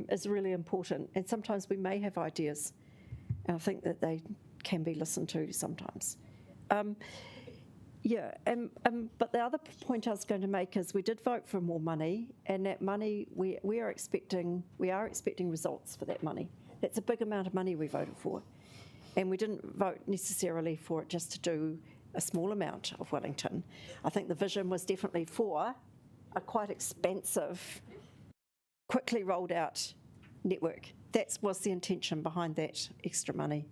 is really important, and sometimes we may have ideas, and I think that they can be listened to sometimes. But the other point I was going to make is we did vote for more money, and that money we are expecting results for that money. That's a big amount of money we voted for, and we didn't vote necessarily for it just to do a small amount of Wellington. I think the vision was definitely for a quite expansive, quickly rolled out network. That was the intention behind that extra money.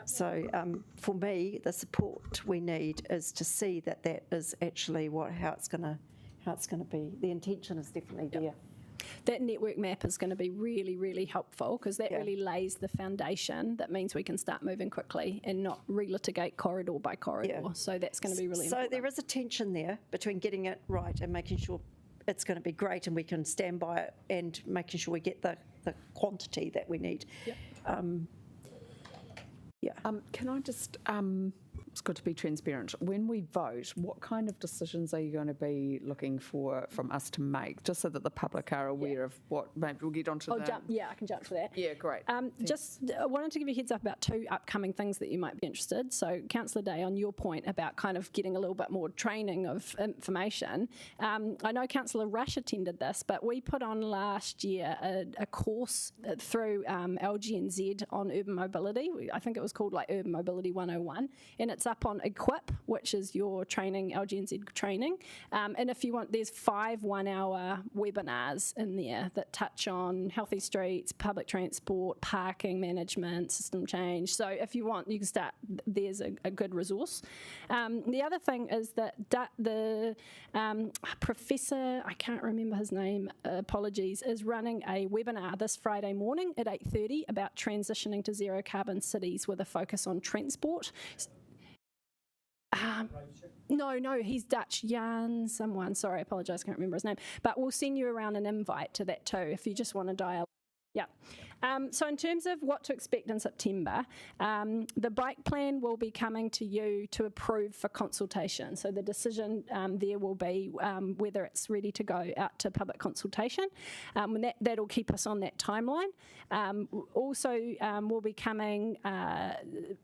So for me, the support we need is to see that that is actually how it's going to be. The intention is definitely there. That network map is going to be really, really helpful because that really lays the foundation. That means we can start moving quickly and not relitigate corridor by corridor. Yeah. So that's going to be really important. So there is a tension there between getting it right and making sure it's going to be great and we can stand by it, and making sure we get the quantity that we need. Yep. Can I just, it's good to be transparent. When we vote, what kind of decisions are you going to be looking for from us to make, just so that the public are aware of what, maybe we'll get onto that. I can jump to that. Yeah, great. Just wanted to give you a heads up about 2 upcoming things that you might be interested. So, Councillor Day, on your point about kind of getting a little bit more training of information, I know Councillor Rush attended this, but we put on last year a course through LGNZ on urban mobility. I think it was called like Urban Mobility 101, and it's up on Equip, which is your training, LGNZ training. And if you want, there's 5 one-hour webinars in there that touch on healthy streets, public transport, parking management, system change. So if you want, you can start, there's a good resource. The other thing is that the professor, I can't remember his name, apologies, is running a webinar this Friday morning at 8:30 about transitioning to zero carbon cities with a focus on transport. No, he's Dutch. Jan someone. Sorry, I apologise, can't remember his name. But we'll send you around an invite to that too if you just want to dial. Yeah. So in terms of what to expect in September, the bike plan will be coming to you to approve for consultation. So the decision there will be whether it's ready to go out to public consultation. And that'll keep us on that timeline. Also, we'll be coming,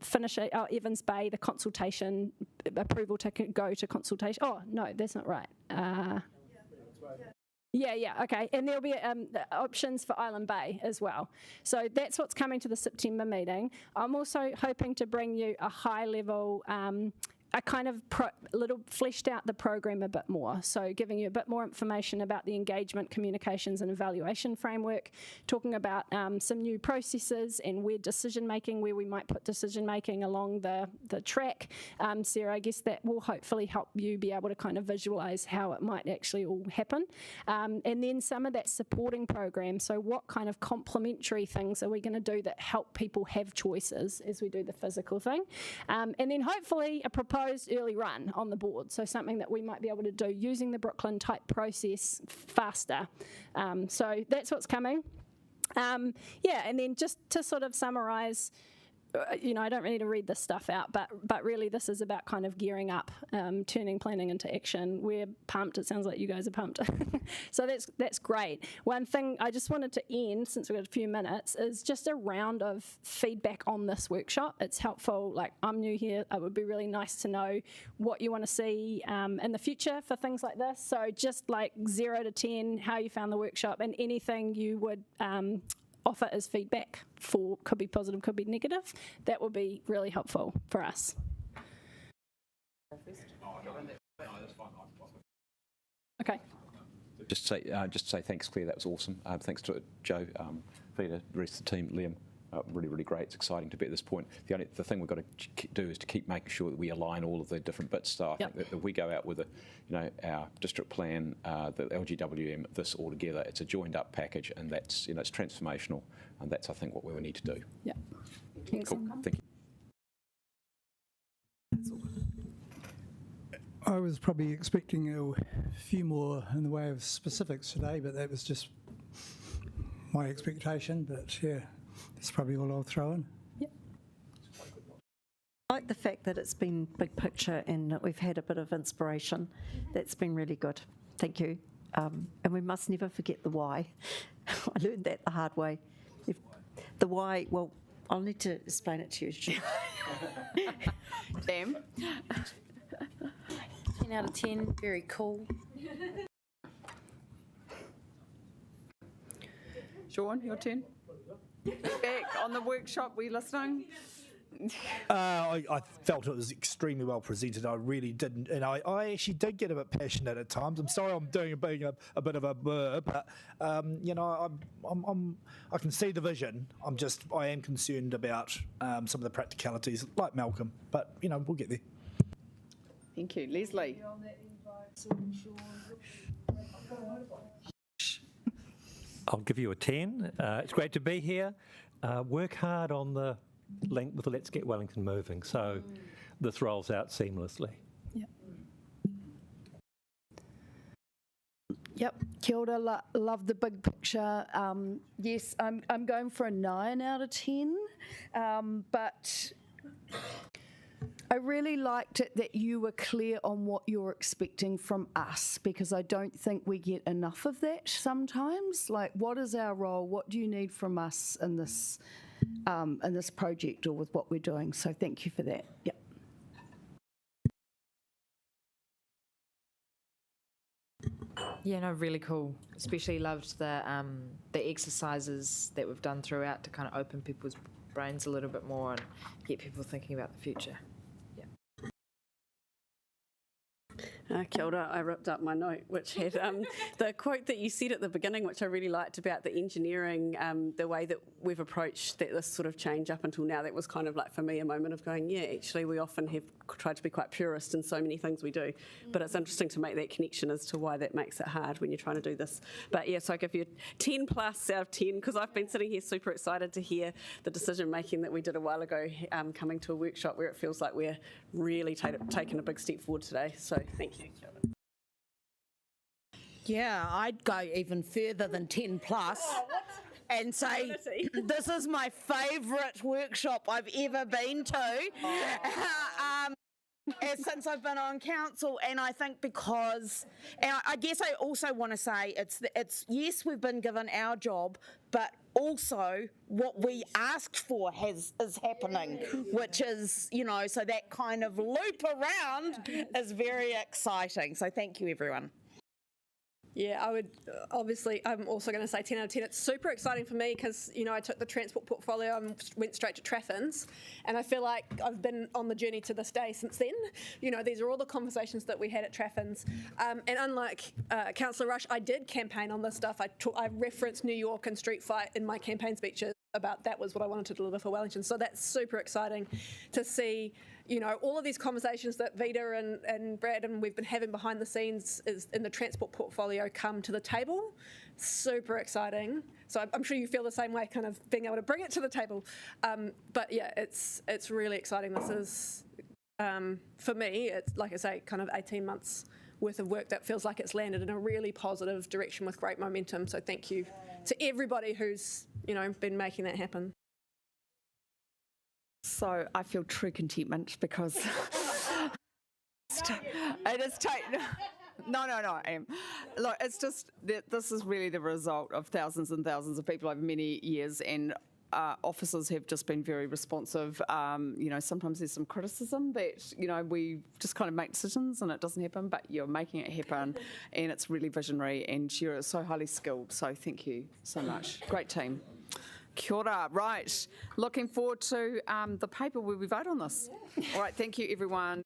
finish Evans Bay, the consultation approval to go to consultation. Oh, no, that's not right. Okay. And there'll be options for Island Bay as well. So that's what's coming to the September meeting. I'm also hoping to bring you a high level, I kind of little fleshed out the program a bit more. So giving you a bit more information about the engagement, communications and evaluation framework, talking about some new processes and where we might put decision making along the track. Sarah, I guess that will hopefully help you be able to kind of visualise how it might actually all happen. And then some of that supporting program. So what kind of complementary things are we going to do that help people have choices as we do the physical thing? And then hopefully a proposed early run on the board, so something that we might be able to do using the Brooklyn type process faster. So that's what's coming. And then just to sort of summarise, I don't really need to read this stuff out, but really this is about kind of gearing up, turning planning into action. We're pumped. It sounds like you guys are pumped. So that's great. One thing I just wanted to end, since we've got a few minutes, is just a round of feedback on this workshop. It's helpful. Like, I'm new here. It would be really nice to know what you want to see in the future for things like this. So just like 0 to 10, how you found the workshop, and anything you would offer as feedback for, could be positive, could be negative. That would be really helpful for us. Okay. Just say thanks, Claire. That was awesome. Thanks to Joe, Peter, the rest of the team, Liam. Really, really great. It's exciting to be at this point. The thing we've got to do is to keep making sure that we align all of the different bits. So I think that if we go out with our district plan, the LGWM, this all together, it's a joined up package, and that's it's transformational, and that's I think what we need to do. Yeah. Cool. Thank you. I was probably expecting a few more in the way of specifics today, but that was just my expectation. But yeah. That's probably all I'll throw in. Yep. I like the fact that it's been big picture and that we've had a bit of inspiration. That's been really good. Thank you. And we must never forget the why. I learned that the hard way. The why, well, I'll need to explain it to you. Damn. 10 out of 10, very cool. Sean, your turn. Back on the workshop, were you listening? I felt it was extremely well presented. I really didn't, and I actually did get a bit passionate at times. I'm sorry, I'm being a bit of a blur, but you know, I can see the vision. I am concerned about some of the practicalities, like Malcolm. But you know, we'll get there. Thank you, Leslie. I'll give you a 10. It's great to be here. Work hard on the link with the Let's Get Wellington Moving, so this rolls out seamlessly. Yep, kia ora, love the big picture. Yes, I'm going for a 9 out of 10, but I really liked it that you were clear on what you're expecting from us, because I don't think we get enough of that sometimes. Like, what is our role? What do you need from us in this project or with what we're doing? So thank you for that. Yep. Yeah, no, really cool. Especially loved the exercises that we've done throughout to kind of open people's brains a little bit more and get people thinking about the future. Kia ora, I ripped up my note, which had the quote that you said at the beginning, which I really liked about the engineering, the way that we've approached this sort of change up until now. That was kind of like, for me, a moment of going, yeah, actually, we often have tried to be quite purist in so many things we do, but it's interesting to make that connection as to why that makes it hard when you're trying to do this. But yeah, so I give you 10 plus out of 10, because I've been sitting here super excited to hear the decision making that we did a while ago, coming to a workshop where it feels like we're really taking a big step forward today. So thank you. Yeah, I'd go even further than 10 plus and say this is my favourite workshop I've ever been to since I've been on council. And I think because, and I guess I also want to say it's yes, we've been given our job, but also what we asked for is happening, which is, you know, so that kind of loop around is very exciting. So thank you, everyone. Yeah, I would, obviously, I'm also going to say 10 out of 10. It's super exciting for me because, you know, I took the transport portfolio and went straight to Traffins, and I feel like I've been on the journey to this day since then. You know, these are all the conversations that we had at Traffins. And unlike Councillor Rush, I did campaign on this stuff. I referenced New York and street fight in my campaign speeches about that was what I wanted to deliver for Wellington. So that's super exciting to see, you know, all of these conversations that Vida and Brad and we've been having behind the scenes is in the transport portfolio come to the table. Super exciting. So I'm sure you feel the same way, kind of being able to bring it to the table. But yeah, it's really exciting. This is, for me, it's like I say, kind of 18 months worth of work that feels like it's landed in a really positive direction with great momentum. So thank you to everybody who's, you know, been making that happen. So I feel true contentment because it is no, I am. Look, it's just that this is really the result of thousands and thousands of people over many years, and officers have just been very responsive. You know, sometimes there's some criticism that, you know, we just kind of make decisions and it doesn't happen, but you're making it happen, and it's really visionary, and you're so highly skilled. So thank you so much. Great team. Kia ora. Right. Looking forward to the paper where we vote on this. All right. Thank you, everyone.